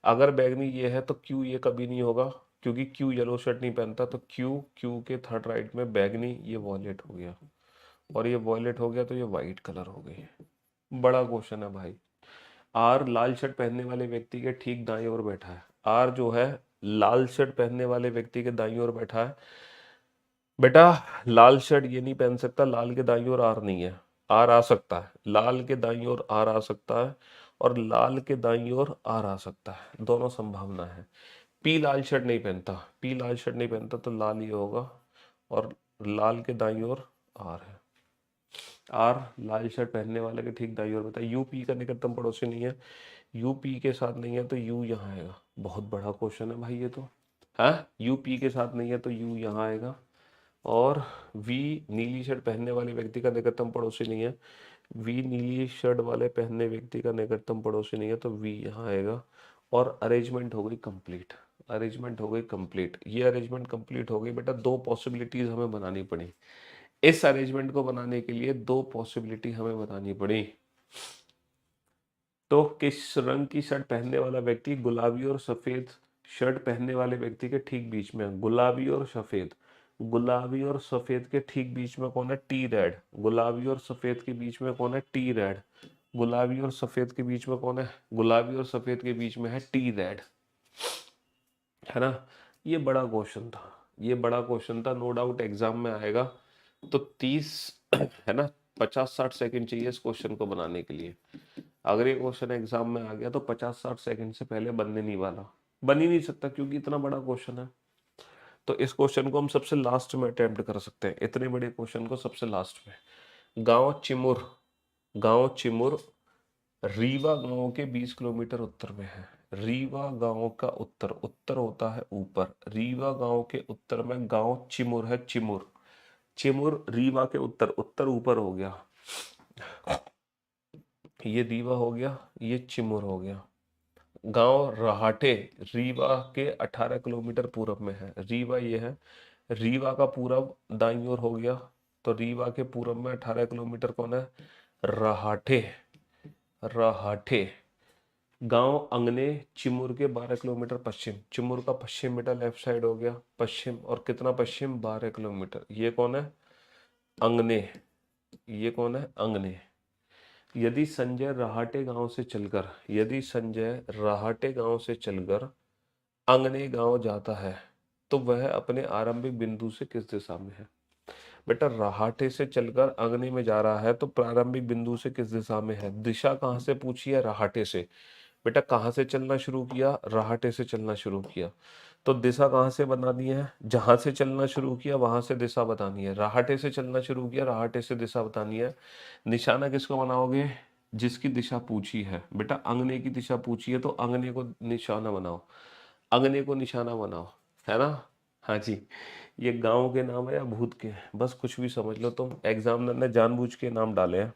अगर बैगनी ये है तो क्यू ये कभी नहीं होगा, क्योंकि क्यू येलो शर्ट नहीं पहनता, तो क्यू, क्यू के थर्ड राइट में बैगनी, ये वॉयलेट हो गया, और ये वॉयलेट हो गया तो ये वाइट कलर हो गई। बड़ा क्वेश्चन है भाई। आर लाल शर्ट पहनने वाले व्यक्ति के ठीक दाएं ओर बैठा है। आर जो है लाल शर्ट पहनने वाले व्यक्ति के दाईं ओर बैठा है। बेटा लाल शर्ट ये नहीं पहन सकता, लाल के दाईं ओर आर नहीं है, आर आ सकता है, लाल के दाईं ओर आर आ सकता है, और लाल के दाईं ओर आर आ सकता है, दोनों संभावना है। पी लाल शर्ट नहीं पहनता, पी लाल शर्ट नहीं पहनता तो लाल ये होगा, और लाल के दाईं ओर आर है। आर लाल शर्ट पहनने वाले के ठीक दाईं ओर बता, यू पी का निकटतम पड़ोसी नहीं है, यू पी के साथ नहीं है तो यू यहाँ आएगा। बहुत बड़ा क्वेश्चन है भाई ये तो, है यू पी के साथ नहीं है तो यू यहाँ आएगा। और वी नीली शर्ट पहनने वाले व्यक्ति का निकटतम पड़ोसी नहीं है, वी नीली शर्ट वाले पहनने व्यक्ति का निकटतम पड़ोसी नहीं है, तो वी यहाँ आएगा। और अरेंजमेंट हो गई कंप्लीट, अरेंजमेंट हो गई कंप्लीट। ये अरेंजमेंट कंप्लीट हो गई बेटा, दो पॉसिबिलिटीज हमें बनानी पड़ी। इस अरेंजमेंट को बनाने के लिए दो पॉसिबिलिटी हमें बतानी पड़ी। तो किस रंग की शर्ट पहनने वाला व्यक्ति गुलाबी और सफेद शर्ट पहनने वाले व्यक्ति के ठीक बीच में है? गुलाबी और सफेद, गुलाबी और सफेद के ठीक बीच में कौन है, टी रेड। गुलाबी और सफेद के बीच में कौन है, टी रेड। गुलाबी और सफेद के बीच में कौन है, गुलाबी और सफेद के बीच में है टी रेड, है ना। ये बड़ा क्वेश्चन था, ये बड़ा क्वेश्चन था, नो डाउट एग्जाम में आएगा। तो 30 है ना, 50-60 सेकंड चाहिए इस क्वेश्चन को बनाने के लिए। अगर ये क्वेश्चन एग्जाम में आ गया तो 50-60 सेकंड से पहले बनने नहीं वाला, बन ही नहीं सकता क्योंकि इतना बड़ा क्वेश्चन है। तो इस क्वेश्चन को हम सबसे लास्ट में अटेम्प्ट कर सकते हैं, इतने बड़े क्वेश्चन को सबसे लास्ट में। गांव चिमुर रीवा गांव के 20 किलोमीटर उत्तर में है। रीवा गांव का उत्तर, उत्तर होता है ऊपर, रीवा गांव के उत्तर में गांव चिमुर है। चिमुर, चिमुर रीवा के उत्तर, उत्तर ऊपर हो गया, ये रीवा हो गया, ये चिमुर हो गया। गांव रहाटे रीवा के 18 किलोमीटर पूरब में है। रीवा ये है, रीवा का पूरब दाईं ओर हो गया, तो रीवा के पूरब में 18 किलोमीटर कौन है? रहाटे, रहाटे। गांव अंगने चिमुर के 12 किलोमीटर पश्चिम, चिमुर का पश्चिम बेटा लेफ्ट साइड हो गया, पश्चिम, और कितना पश्चिम? 12 किलोमीटर। ये कौन है? अंगने, ये कौन है? अंगने। यदि संजय रहाटे गांव से चलकर, यदि संजय रहाटे गांव से चलकर अंगने गांव जाता है तो वह अपने आरंभिक बिंदु से किस दिशा में है? बेटा रहाटे से चलकर अंगने में जा रहा है तो प्रारंभिक बिंदु से किस दिशा में है? दिशा कहाँ से पूछी है? रहाटे से। बेटा कहाँ से चलना शुरू किया? रहाटे से चलना शुरू किया, तो दिशा कहाँ से बनानी है? जहां से चलना शुरू किया वहां से दिशा बतानी है। रहाटे से चलना शुरू किया, रहाटे से दिशा बतानी है। निशाना किसको बनाओगे? जिसकी दिशा पूछी है। बेटा अंगने की दिशा पूछी है तो अंगने को निशाना बनाओ, अंगने को निशाना बनाओ, है ना? हाँ जी। ये गांव के नाम है या भूत के? बस कुछ भी समझ लो तुम, एग्जामिनर ने जानबूझ के नाम डाले हैं।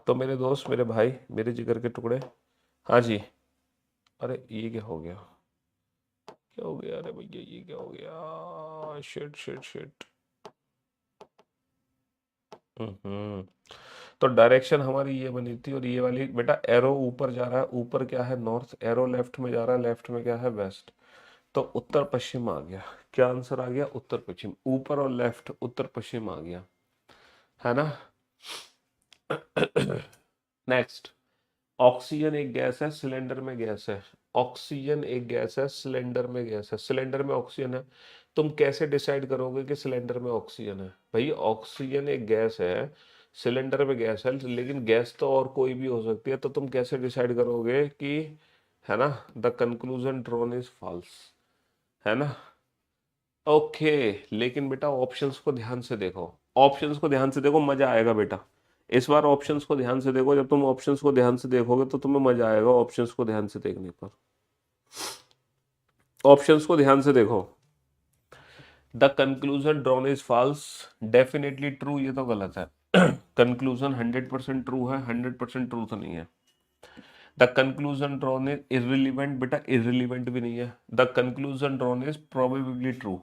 तो मेरे दोस्त, मेरे भाई, मेरे जिगर के टुकड़े, हाँ जी। अरे ये क्या हो गया? क्या हो गया? अरे भैया ये क्या हो गया? Shit shit shit. तो डायरेक्शन हमारी ये बनी थी, और ये वाली बेटा एरो ऊपर जा रहा है, ऊपर क्या है? नॉर्थ। एरो लेफ्ट में जा रहा है, लेफ्ट में क्या है? वेस्ट। तो उत्तर पश्चिम आ गया। क्या आंसर आ गया? उत्तर पश्चिम। ऊपर और लेफ्ट, उत्तर पश्चिम आ गया, है ना? नेक्स्ट, ऑक्सीजन एक गैस है, सिलेंडर में गैस है। ऑक्सीजन एक गैस है, सिलेंडर में गैस है। सिलेंडर में ऑक्सीजन है, तुम कैसे डिसाइड करोगे कि सिलेंडर में ऑक्सीजन है? भाई ऑक्सीजन एक गैस है, सिलेंडर में गैस है, लेकिन गैस तो और कोई भी हो सकती है, तो तुम कैसे डिसाइड करोगे कि, है ना? The conclusion drawn is false, है ना? ओके, लेकिन बेटा ऑप्शंस को ध्यान से देखो, ऑप्शंस को ध्यान से देखो, मजा आएगा बेटा। इस बार ऑप्शंस को ध्यान से देखो, जब तुम ऑप्शंस को ध्यान से देखोगे तो तुम्हें मजा आएगा ऑप्शंस को ध्यान से देखने पर। ऑप्शंस को ध्यान से देखो। The conclusion drawn is false, definitely true, ये तो गलत है। कंक्लूजन 100% ट्रू है, 100% ट्रू तो नहीं है। The conclusion drawn is irrelevant, बेटा इररिलेवेंट भी नहीं है। The conclusion drawn is probably true,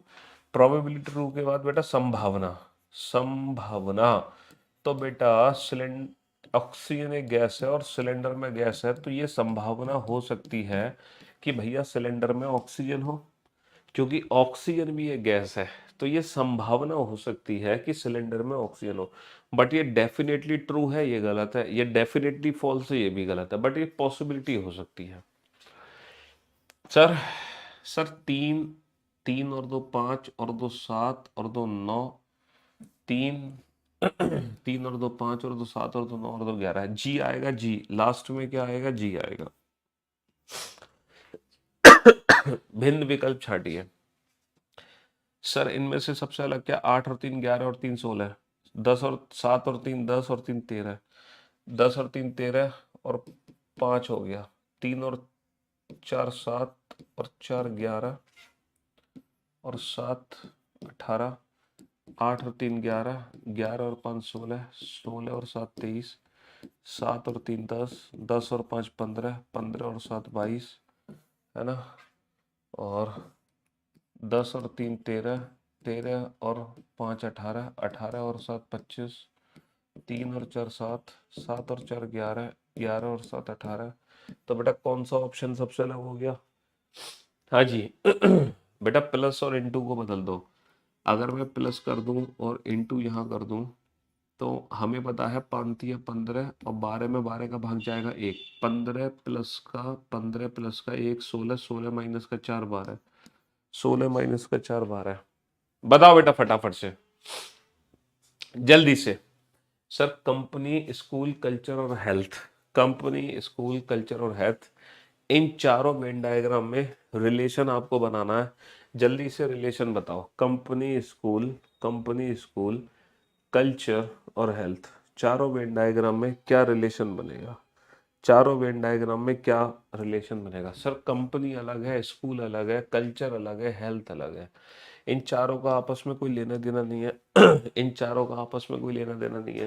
probably true के बाद बेटा संभावना, संभावना। तो बेटा सिलेंडर, ऑक्सीजन एक गैस है और सिलेंडर में गैस है, तो ये संभावना हो सकती है कि भैया सिलेंडर में ऑक्सीजन हो, क्योंकि ऑक्सीजन भी एक गैस है, तो ये संभावना हो सकती है कि सिलेंडर में ऑक्सीजन हो। बट ये डेफिनेटली ट्रू है, ये गलत है। ये डेफिनेटली फॉल्स है, ये भी गलत है। बट ये पॉसिबिलिटी हो सकती है। सर, सर तीन, तीन और दो पाँच, और दो सात, और दो नौ, तीन, तीन और दो पाँच, और दो सात, और दो नौ, और दो 11 है। जी आएगा, जी लास्ट में क्या आएगा? जी आएगा। भिन्न विकल्प छाटिए। सर इनमें से सबसे अलग क्या? 8 और 3 11 और 3 16, 10 और 7 और 3 10 और 3 13, 10 और 3 13 और 5 हो गया, 3 और 4 7 और 4 11 और 7 18, 8 और 3 11, 11 और 5 16, 16 और 7 23, 7 और 3 10, 10 और 5 15, 15 और 7 22, है ना? और 10 और 3 13, 13 और 5 18, 18 और 7 25, 3 और 4 7, 7 और 4 11, 11 और 7 18। तो बेटा कौन सा ऑप्शन सबसे अलग हो गया? हाँ जी। बेटा प्लस और इनटू को बदल दो। अगर मैं प्लस कर दूं और इनटू यहाँ कर दूं तो हमें पता है 5 या 15, और 12 में 12 का भाग जाएगा 1, 15 प्लस का 15 प्लस का 1 16, 16 माइनस का 4 12, 16 माइनस का 4 12। बताओ बेटा फटाफट से, जल्दी से। सर कंपनी, स्कूल, कल्चर और हेल्थ। कंपनी, स्कूल, कल्चर और हेल्थ, इन चारों वेन डायग्राम में रिलेशन आपको बनाना है। जल्दी से रिलेशन बताओ। कंपनी स्कूल कल्चर और हेल्थ, चारों वेन डायग्राम में क्या रिलेशन बनेगा? चारों वेन डायग्राम में क्या रिलेशन बनेगा? सर कंपनी अलग है, स्कूल अलग है, कल्चर अलग है, हेल्थ अलग है। इन चारों का आपस में कोई लेना देना नहीं है। इन चारों का आपस में कोई लेना देना नहीं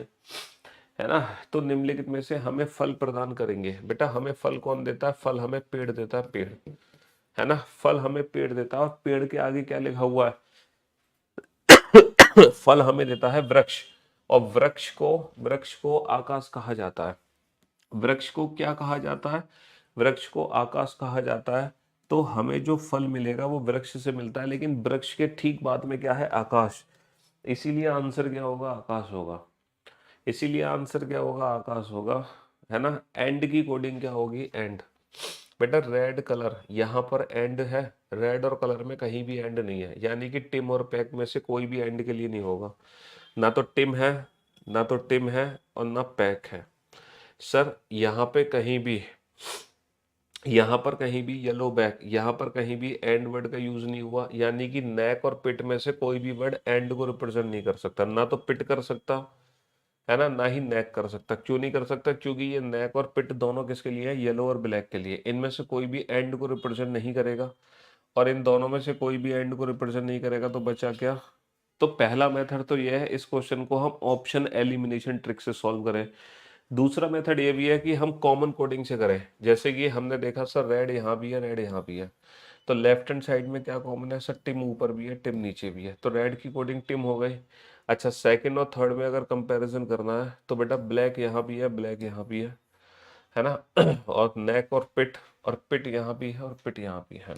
है ना? तो निम्नलिखित में से हमें फल प्रदान करेंगे। बेटा हमें फल कौन देता है? फल हमें पेड़ देता है, पेड़, है ना? फल हमें पेड़ देता है, और पेड़ के आगे क्या लिखा हुआ है? फल हमें देता है वृक्ष, और वृक्ष को आकाश कहा जाता है। वृक्ष को क्या कहा जाता है? वृक्ष को आकाश कहा जाता है। तो हमें जो फल मिलेगा वो वृक्ष से मिलता है, लेकिन वृक्ष के ठीक बाद में क्या है? आकाश। इसीलिए आंसर क्या होगा? आकाश होगा। इसीलिए आंसर क्या होगा? आकाश होगा, है ना? एंड की कोडिंग क्या होगी? एंड। बेटा रेड कलर, यहाँ पर एंड है, रेड और कलर में कहीं भी एंड नहीं है, यानी कि टिम और पैक में से कोई भी एंड के लिए नहीं होगा। ना तो टिम है, ना तो टिम है, और ना पैक है। सर यहाँ पे कहीं भी, यहाँ पर कहीं भी येलो बैक, यहाँ पर कहीं भी एंड वर्ड का यूज नहीं हुआ, यानी कि नेक और पिट में से कोई भी वर्ड एंड को रिप्रेजेंट नहीं कर सकता। ना तो पिट कर सकता, है ना, ना ही नेक कर सकता। क्यों नहीं कर सकता? क्योंकि ये नेक और पिट दोनों किसके लिए है? येलो और ब्लैक के लिए। इनमें से कोई भी एंड को रिप्रेजेंट नहीं करेगा, और इन दोनों में से कोई भी एंड को रिप्रेजेंट नहीं करेगा, तो बचा क्या? तो पहला मेथड तो ये है, इस क्वेश्चन को हम ऑप्शन एलिमिनेशन ट्रिक से सॉल्व करें। दूसरा मेथड ये भी है कि हम कॉमन कोडिंग से करें। जैसे कि हमने देखा सर रेड यहाँ भी है, रेड यहाँ भी है, तो लेफ्ट हैंड साइड में क्या कॉमन है? सर टिम ऊपर भी है, टिम नीचे भी है, तो रेड की कोडिंग टिम हो गई। अच्छा सेकंड और थर्ड में अगर कंपैरिजन करना है तो बेटा ब्लैक यहाँ भी है, ब्लैक यहाँ भी है ना? और नेक और पिट यहाँ भी है, और पिट यहाँ भी है।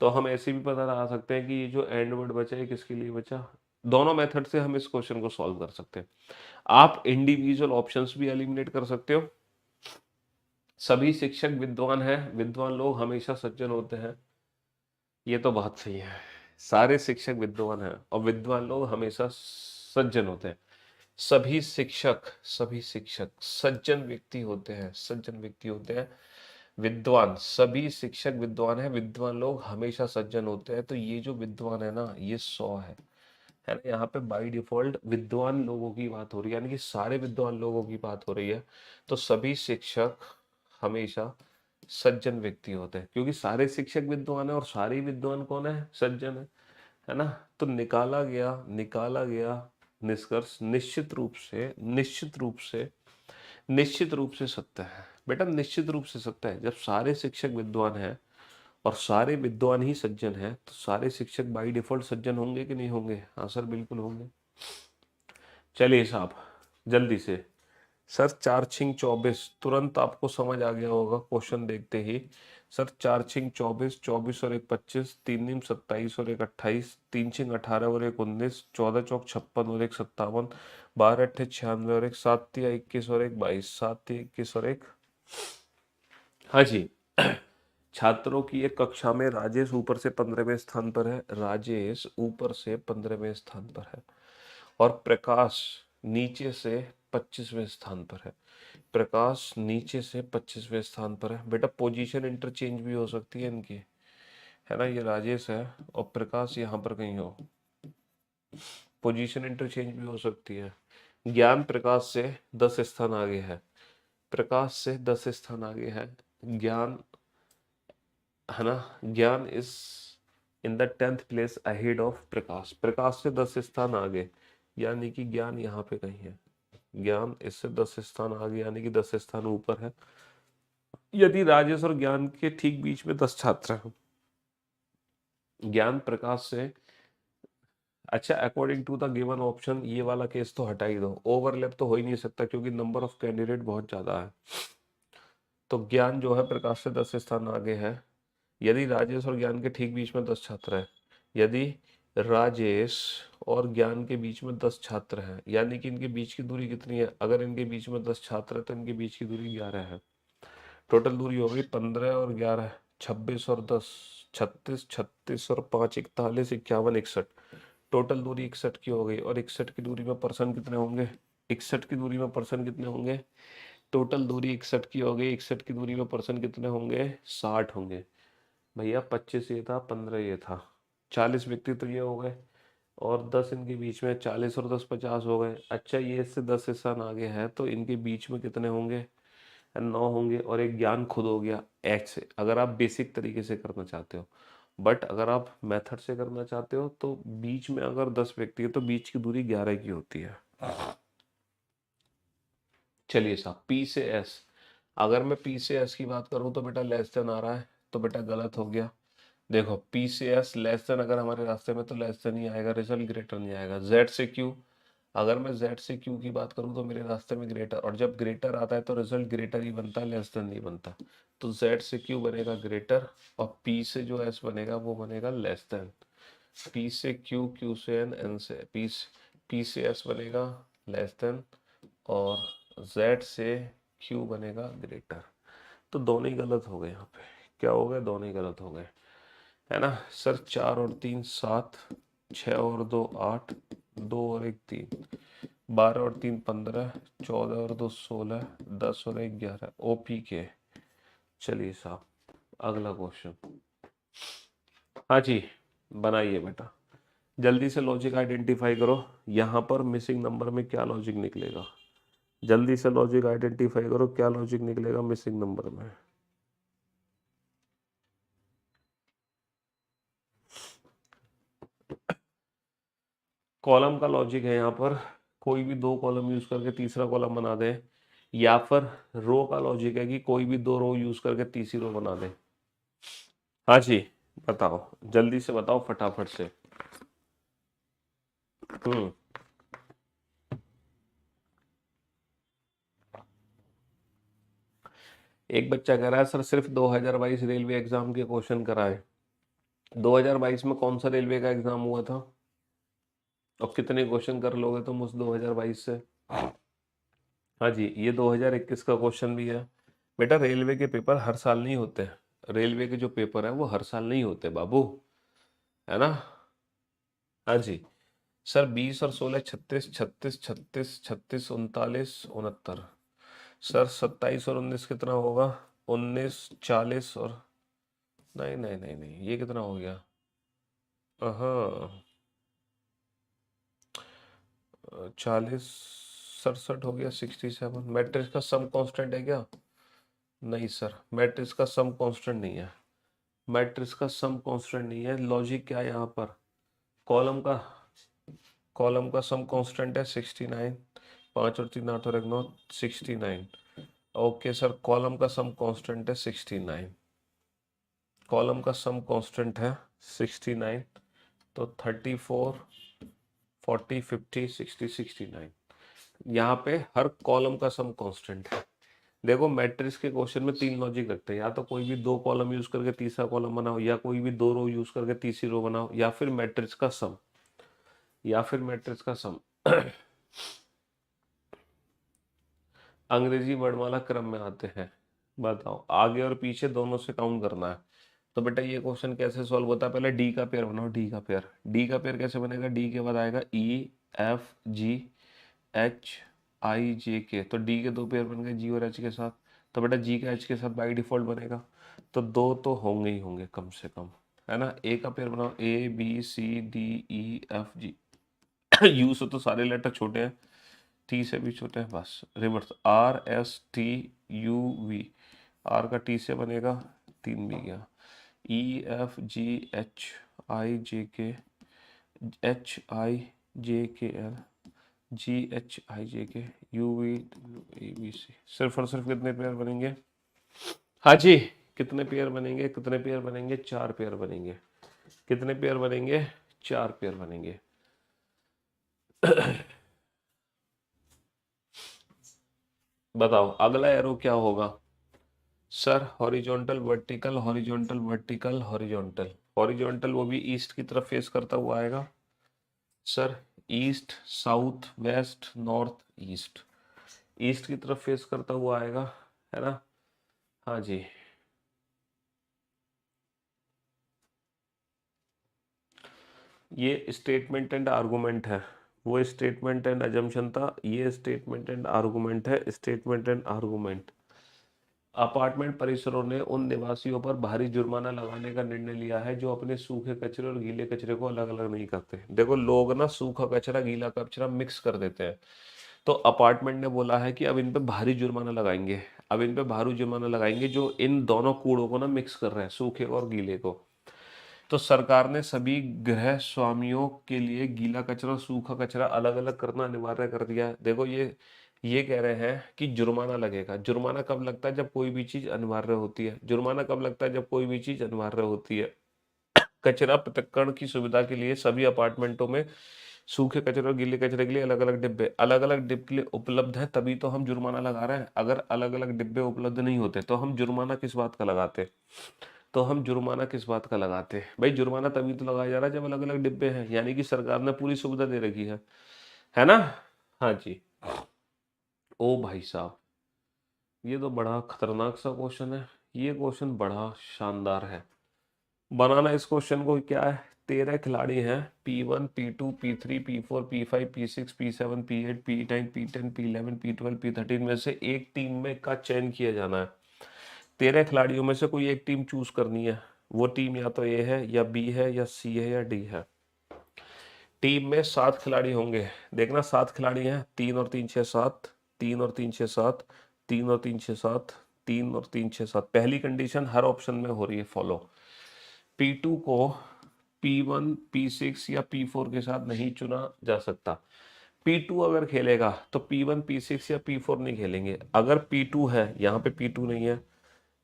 तो हम ऐसे भी पता लगा सकते हैं कि ये जो एंड वर्ड बचा है किसके लिए बचा। दोनों मेथड से हम इस क्वेश्चन को सॉल्व कर सकते हैं। आप इंडिविजुअल ऑप्शंस भी एलिमिनेट कर सकते हो। सभी शिक्षक विद्वान हैं, विद्वान लोग हमेशा सज्जन होते हैं, ये तो बात सही है। सारे शिक्षक विद्वान हैं और विद्वान लोग हमेशा सज्जन होते हैं। सभी शिक्षक सज्जन व्यक्ति होते हैं, सज्जन व्यक्ति होते हैं। विद्वान, सभी शिक्षक विद्वान हैं, विद्वान लोग हमेशा सज्जन होते हैं। तो ये जो विद्वान है ना, ये 100 है ना? यहाँ पे बाय डिफॉल्ट विद्वान लोगों की बात हो रही है, यानी कि सारे विद्वान लोगों की बात हो रही है। तो सभी शिक्षक हमेशा सज्जन व्यक्ति होते हैं, क्योंकि सारे शिक्षक विद्वान है और सारे विद्वान कौन है? सज्जन है ना? तो निकाला गया निष्कर्ष निश्चित रूप से सत्य है। बेटा निश्चित रूप से सत्य है। जब सारे शिक्षक विद्वान हैं और सारे विद्वान ही सज्जन हैं, तो सारे शिक्षक बाय डिफॉल्ट सज्जन होंगे कि नहीं होंगे? हाँ सर बिल्कुल होंगे। चलिए साहब जल्दी से। सर 4×6 = 24, तुरंत आपको समझ आ गया होगा क्वेश्चन देखते ही। सर 4×6 = 24, 24 और 1 25, 3×9 = 27 और 1 28, 3×6 = 18 और 1 19, 14×4 = 56 और 1 57, 12×8 = 96 और 1 7×3 = 21 और 1 22, 7×3 = 21 और 1। हाँ जी। छात्रों की एक कक्षा में राजेश ऊपर से 15वें स्थान पर है, राजेश ऊपर से 15वें स्थान पर है, और प्रकाश नीचे से 25वें स्थान पर है। प्रकाश नीचे से 25वें स्थान पर है। बेटा पोजीशन इंटरचेंज भी हो सकती है इनकी, है ना? ये राजेश है और प्रकाश यहाँ पर कहीं हो, पोजीशन इंटरचेंज भी हो सकती है। ज्ञान प्रकाश से 10 स्थान आगे है, प्रकाश से 10 स्थान आगे है ज्ञान, है ना? ज्ञान is in the 10th place ahead of Prakash, Prakash से 10 स्थान आगे, यानी कि ज्ञान यहाँ पे कहीं है। ज्ञान इससे 10 स्थान आगे, यानी कि 10 स्थान ऊपर है। यदि राजेश और ज्ञान के ठीक बीच में 10 छात्र हैं, ज्ञान प्रकाश से, अच्छा according to the given option, ये वाला केस तो हटा ही दो, ओवरलैप तो हो ही नहीं सकता क्योंकि नंबर ऑफ कैंडिडेट बहुत ज्यादा है। तो ज्ञान जो है प्रकाश से 10 स्थान आगे है। यदि राजेश और ज्ञान के ठीक बीच में 10 छात्र हैं, यदि राजेश और ज्ञान के बीच में 10 छात्र हैं, यानी कि इनके बीच की दूरी कितनी है? अगर इनके बीच में 10 छात्र है तो इनके बीच की दूरी 11 है। टोटल दूरी हो गई 15 और 11, 26 और 10, 36, 36 और 5 41, 51, 61। टोटल दूरी 61 की हो गई। और 61 की दूरी में पर्सन कितने होंगे? 61 की दूरी में पर्सन कितने होंगे? टोटल दूरी 61 की हो गई। 61 की दूरी में पर्सन कितने होंगे? 60 होंगे भैया। 25 ये था, 15 ये था, 40 व्यक्ति तो ये हो गए, और 10 इनके बीच में, 40 और 10 50 हो गए। अच्छा, ये इससे 10 स्थान आगे है तो इनके बीच में कितने होंगे? 9 होंगे। और एक ज्ञान खुद हो गया एच से, अगर आप बेसिक तरीके से करना चाहते हो। बट अगर आप मेथड से करना चाहते हो तो बीच में अगर 10 व्यक्ति है तो बीच की दूरी 11 की होती है। चलिए साहब, पी से एस, अगर मैं पी से एस की बात करूं तो बेटा लेस देन आ रहा है, तो बेटा गलत हो गया। देखो पी से एस लेस देन अगर हमारे रास्ते में, तो लेस देन ही आएगा, रिजल्ट ग्रेटर नहीं आएगा। जेड से क्यू, अगर मैं जेड से क्यू की बात करूं तो मेरे रास्ते में ग्रेटर, और जब ग्रेटर आता है तो रिजल्ट ग्रेटर ही बनता है, लेस देन नहीं बनता। तो जेड से क्यू बनेगा ग्रेटर, और पी से जो एस बनेगा वो बनेगा लेस देन। पी से क्यू, क्यू से एन, एन से पी से एस बनेगा लेस देन, और जेड से क्यू बनेगा ग्रेटर। तो दोनों ही गलत हो गए यहाँ पे। क्या हो गए? दोनों ही गलत हो गए, है ना सर। 4 और 3 7, 6 और 2 8, 2 और 1 3, 12 और 3 15, 14 और 2 16, 10 और 1 11, ओपी के। चलिए साहब, अगला क्वेश्चन। हाँ जी, बनाइए बेटा, जल्दी से लॉजिक आइडेंटिफाई करो। यहाँ पर मिसिंग नंबर में क्या लॉजिक निकलेगा? जल्दी से लॉजिक आइडेंटिफाई करो, क्या लॉजिक निकलेगा मिसिंग नंबर में? कॉलम का लॉजिक है यहाँ पर, कोई भी दो कॉलम यूज करके तीसरा कॉलम बना दे, या फिर रो का लॉजिक है कि कोई भी दो रो यूज करके तीसरी रो बना दे। हाँ जी, बताओ, जल्दी से बताओ फटाफट से। हम्म। एक बच्चा कह रहा है सर सिर्फ 2022 रेलवे एग्जाम के क्वेश्चन कराए। 2022 में कौन सा रेलवे का एग्जाम हुआ था? और कितने क्वेश्चन कर लोगे तुम उस 2022 से? हाँ जी, ये 2021 का क्वेश्चन भी है। बेटा रेलवे के पेपर हर साल नहीं होते, रेलवे के जो पेपर है वो हर साल नहीं होते बाबू, है ना। हाँ जी सर, 20 और 16 36, 36 36 36 39 69। सर 27 और 19 कितना होगा? 19 40 और, नहीं नहीं नहीं नहीं, ये कितना हो गया? हाँ, 40 67 हो गया, 67। मैट्रिक्स का सम कांस्टेंट है क्या? नहीं सर, मैट्रिक्स का सम कांस्टेंट नहीं है, मैट्रिक्स का सम कांस्टेंट नहीं है। लॉजिक क्या है यहाँ पर? कॉलम का, कॉलम का सम कांस्टेंट है 69, 5 और 3 8 और 1 9, 69। ओके सर, कॉलम का सम कांस्टेंट है 69, कॉलम का सम कांस्टेंट है 69। तो 34 40 50 60 69, यहाँ पे हर कॉलम का सम कांस्टेंट है। देखो मैट्रिक्स के क्वेश्चन में तीन लॉजिक रखते हैं, या तो कोई भी दो कॉलम यूज करके तीसरा कॉलम बनाओ, या कोई भी दो रो यूज करके तीसरी रो बनाओ, या फिर मैट्रिक्स का सम, या फिर मैट्रिक्स का सम। अंग्रेजी वर्णमाला क्रम में आते हैं। बताओ, आगे और पीछे दोनों से काउंट करना है। तो बेटा ये क्वेश्चन कैसे सॉल्व होता है? पहले डी का पेयर बनाओ, डी का पेयर। डी का पेयर कैसे बनेगा? डी के बाद आएगा ई F ji H I J के, तो डी के दो पेयर बन गए जी और एच के साथ। तो बेटा जी का एच के साथ बाई डिफॉल्ट बनेगा, तो दो तो होंगे ही होंगे कम से कम, है ना। ए का पेयर बनाओ, A B C D E F G. U से तो सारे लेटर छोटे हैं, टी से भी छोटे हैं, बस reverse, R S T U V. R का टी से बनेगा, तीन भी गया। ई F ji H I J के, एच आई जे के L, ji H I J K, U V A B C. सिर्फ और सिर्फ कितने पेयर बनेंगे? हाँ जी, कितने पेयर बनेंगे? कितने पेयर बनेंगे? चार पेयर बनेंगे। कितने पेयर बनेंगे? चार पेयर बनेंगे। बताओ अगला एरो क्या होगा? Sir horizontal vertical, horizontal vertical, horizontal. Horizontal वो भी ईस्ट की तरफ फेस करता हुआ आएगा। Sir east south west north east, east की तरफ फेस करता हुआ आएगा, है ना। हाँ जी, ये स्टेटमेंट एंड आर्गुमेंट है। वो स्टेटमेंट एंड अजम्पशन था, ये स्टेटमेंट एंड आर्गुमेंट है। Statement and argument. अपार्टमेंट परिसरों ने उन निवासियों पर भारी जुर्माना लगाने का निर्णय लिया है जो अपने सूखे कचरे और गीले कचरे को अलग अलग नहीं करते। देखो लोग ना सूखा कचरा गीला कचरा मिक्स कर देते हैं, तो अपार्टमेंट ने बोला है कि अब इन पे भारी जुर्माना लगाएंगे। अब इन पे भारी जुर्माना लगाएंगे जो इन दोनों कूड़ों को ना मिक्स कर रहे हैं, सूखे और गीले को। तो सरकार ने सभी गृह स्वामियों के लिए गीला कचरा और सूखा कचरा अलग अलग करना अनिवार्य कर दिया है। देखो ये कह रहे हैं कि जुर्माना लगेगा। जुर्माना कब लगता है? जब कोई भी चीज अनिवार्य होती है। जुर्माना कब लगता है? जब कोई भी चीज अनिवार्य होती है। कचरा पृथक्करण की सुविधा के लिए सभी अपार्टमेंटों में सूखे कचरे और गीले कचरे के लिए अलग अलग डिब्बे उपलब्ध है, तभी तो हम जुर्माना लगा रहे हैं। अगर अलग अलग डिब्बे उपलब्ध नहीं होते तो हम जुर्माना किस बात का लगाते? तो हम जुर्माना किस बात का लगाते भाई? जुर्माना तभी तो लगाया जा रहा है जब अलग अलग डिब्बे हैं, यानी कि सरकार ने पूरी सुविधा दे रखी है ना? हाँ जी। ओ भाई साहब, ये तो बड़ा खतरनाक सा क्वेश्चन है। ये क्वेश्चन बड़ा शानदार है। बनाना इस क्वेश्चन को क्या है? 13 खिलाड़ी हैं, P1 P2 P3 P4 P5 P6 P7 P8 P9 P10 P11 P12 P13 में से एक टीम में का चयन किया जाना है। 13 खिलाड़ियों में से कोई एक टीम चूज करनी है। वो टीम या तो ए है या बी है या सी है या डी है। टीम में 7 खिलाड़ी होंगे। देखना 7 खिलाड़ी हैं, 3 और 3 6 7, 3 और 3 6 7, 3 और 3 6 7, 3 और 3 6 7। पहली कंडीशन हर ऑप्शन में हो रही है फॉलो। P2 को P1 P6 या P4 के साथ नहीं चुना जा सकता। P2 अगर खेलेगा तो P1 P6 या P4 नहीं खेलेंगे। अगर P2 है, यहाँ पे P2 नहीं है,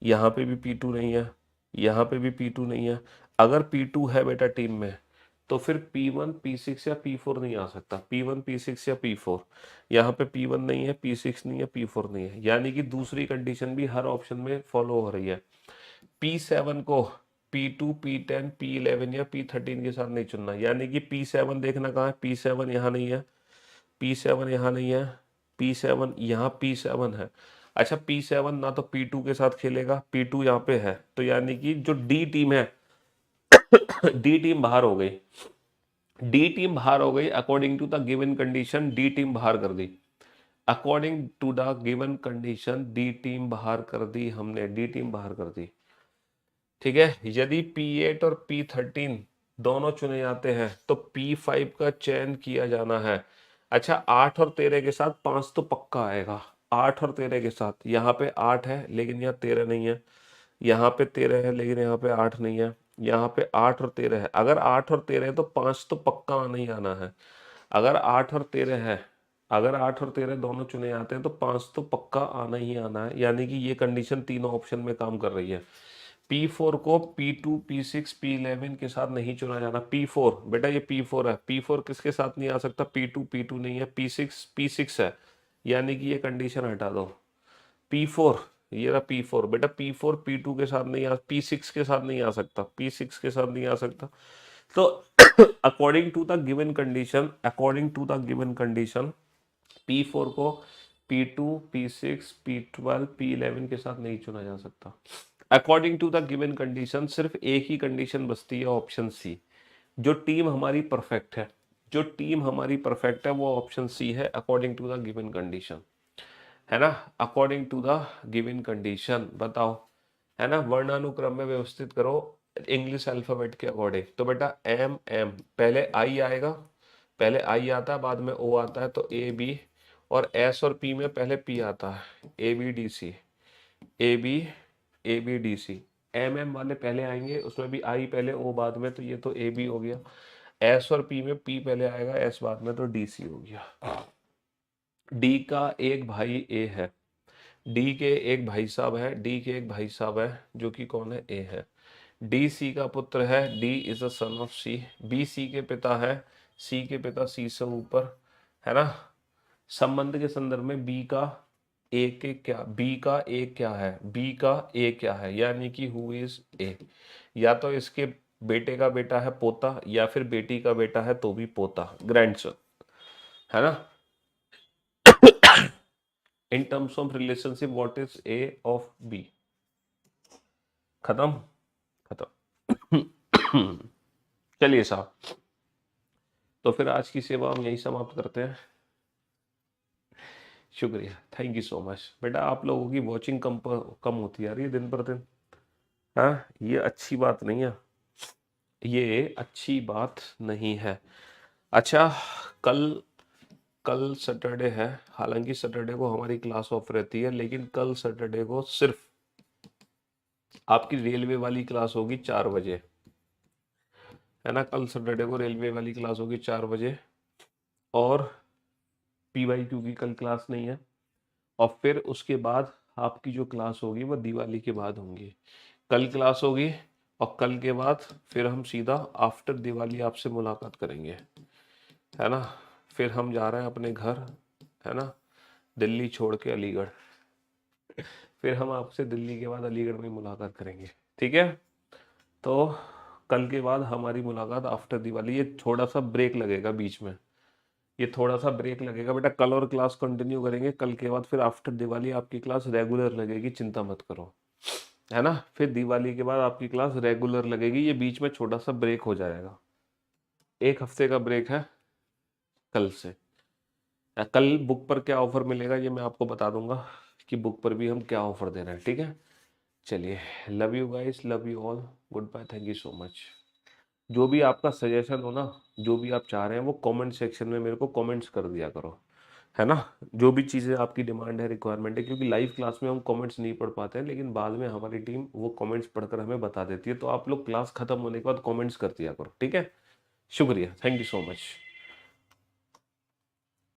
यहाँ पे भी P2 नहीं है, यहाँ पे भी P2 नहीं है। अगर P2 है बेटा टीम में, तो फिर P1 P6 या P4 नहीं आ सकता। P1 P6 या P4। यहाँ पे P1 नहीं है, P6 नहीं है, P4 नहीं है, यानी कि दूसरी कंडीशन भी हर ऑप्शन में फॉलो हो रही है। P7 को P2 P10 P11 या P13 के साथ नहीं चुनना, यानी कि P7 देखना कहाँ है? P7 यहाँ नहीं है, P7 यहाँ नहीं है, P7 यहाँ P7 है। अच्छा P7 ना तो P2 के साथ खेलेगा, P2 यहाँ पे है, तो यानी कि जो D टीम है D टीम बाहर हो गई। डी टीम बाहर हो गई according to the given condition. D team बाहर कर दी according to the given condition. D team बाहर कर दी हमने, डी टीम बाहर कर दी। ठीक है। यदि P8 और P13 दोनों चुने जाते हैं तो P5 का चयन किया जाना है। अच्छा 8 और 13 के साथ 5 तो पक्का आएगा। 8 और 13 के साथ, यहाँ पे 8 है लेकिन यहाँ 13 नहीं है, यहाँ पे 13 है लेकिन यहाँ पे 8 नहीं है, यहाँ पे 8 और 13 है। अगर 8 और 13 है तो 5 तो पक्का आना ही आना है। अगर 8 और 13 है, अगर 8 और 13 दोनों चुने जाते हैं तो 5 तो पक्का आना ही आना है, यानी कि ये कंडीशन तीनों ऑप्शन में काम कर रही है। P4 को P2 P6 P11 के साथ नहीं चुना जाना। P4 बेटा ये P4 है, P4 किसके साथ नहीं आ सकता? P2 नहीं है, P6 है, यानी कि ये कंडीशन हटा दो। P4 ये रहा P4 बेटा, P4 P2 के साथ नहीं आ, P6 के साथ नहीं आ सकता, P6 के साथ नहीं आ सकता। तो according to the given condition, according to the given condition P4 को P2 P6 P12 P11 के साथ नहीं चुना जा सकता। According to the given condition सिर्फ एक ही कंडीशन बचती है, ऑप्शन सी। जो टीम हमारी परफेक्ट है, जो टीम हमारी परफेक्ट है वो ऑप्शन सी है, according to the given condition, है ना? According to the given condition बताओ, है ना? वर्णानुक्रम में व्यवस्थित करो इंग्लिश अल्फाबेट के अकॉर्डिंग। तो बेटा एम एम पहले आई आएगा, पहले आई आता है बाद में ओ आता है, तो ए बी। और एस और पी में पहले पी आता है, A B D C, A B, A B D C. M M वाले पहले आएंगे, उसमें भी आई पहले ओ बाद में, तो ये तो ए बी हो गया। एस और पी में पी पहले आएगा एस बाद में, तो डी सी हो गया। डी का एक भाई ए है, डी के एक भाई साहब है, डी के एक भाई साहब है जो कि कौन है? ए है। डी सी का पुत्र है, D is a son of C. B C के पिता है, सी के पिता सी से ऊपर, है ना? संबंध के संदर्भ में बी का ए के क्या, बी का ए क्या है, बी का ए क्या है, यानी कि हु इज ए। या तो इसके बेटे का बेटा है पोता, या फिर बेटी का बेटा है तो भी पोता, ग्रैंडसन, है ना? In terms of relationship what is A of B? खत्म, खत्म। चलिए साहब, तो फिर आज की सेवा हम यही समाप्त करते हैं। शुक्रिया, थैंक यू सो मच। बेटा आप लोगों की वॉचिंग कम होती जा रही है दिन पर दिन। हाँ, ये अच्छी बात नहीं है, ये अच्छी बात नहीं है। अच्छा, कल कल सैटरडे है, हालांकि सैटरडे को हमारी क्लास ऑफ रहती है, लेकिन कल सैटरडे को सिर्फ आपकी रेलवे वाली क्लास होगी 4 बजे, है ना। कल सैटरडे को रेलवे वाली क्लास होगी 4 बजे, और PYQ की कल क्लास नहीं है। और फिर उसके बाद आपकी जो क्लास होगी वो दिवाली के बाद होंगी। कल क्लास होगी, और कल के बाद फिर हम सीधा आफ्टर दिवाली आपसे मुलाकात करेंगे, है ना। फिर हम जा रहे हैं अपने घर, है ना, दिल्ली छोड़ के अलीगढ़। फिर हम आपसे दिल्ली के बाद अलीगढ़ में मुलाकात करेंगे, ठीक है। तो कल के बाद हमारी मुलाकात आफ्टर दिवाली, ये थोड़ा सा ब्रेक लगेगा बीच में, ये थोड़ा सा ब्रेक लगेगा बेटा। कल और क्लास कंटिन्यू करेंगे, कल के बाद फिर आफ्टर दिवाली आपकी क्लास रेगुलर लगेगी, चिंता मत करो, है ना। फिर दिवाली के बाद आपकी क्लास रेगुलर लगेगी, ये बीच में छोटा सा ब्रेक हो जाएगा, 1 हफ्ते का ब्रेक है कल से। कल बुक पर क्या ऑफर मिलेगा ये मैं आपको बता दूंगा, कि बुक पर भी हम क्या ऑफर दे रहे हैं, ठीक है। चलिए, love you guys, love you all, goodbye, thank you so much. जो भी आपका सजेशन हो ना, जो भी आप चाह रहे हैं वो कमेंट सेक्शन में मेरे को कमेंट्स कर दिया करो, है ना। जो भी चीज़ें आपकी डिमांड है, रिक्वायरमेंट है, क्योंकि लाइव क्लास में हम कमेंट्स नहीं पढ़ पाते हैं, लेकिन बाद में हमारी टीम वो कमेंट्स पढ़कर हमें बता देती है। तो आप लोग क्लास खत्म होने के बाद कमेंट्स कर दिया करो, ठीक है। शुक्रिया, थैंक यू सो मच।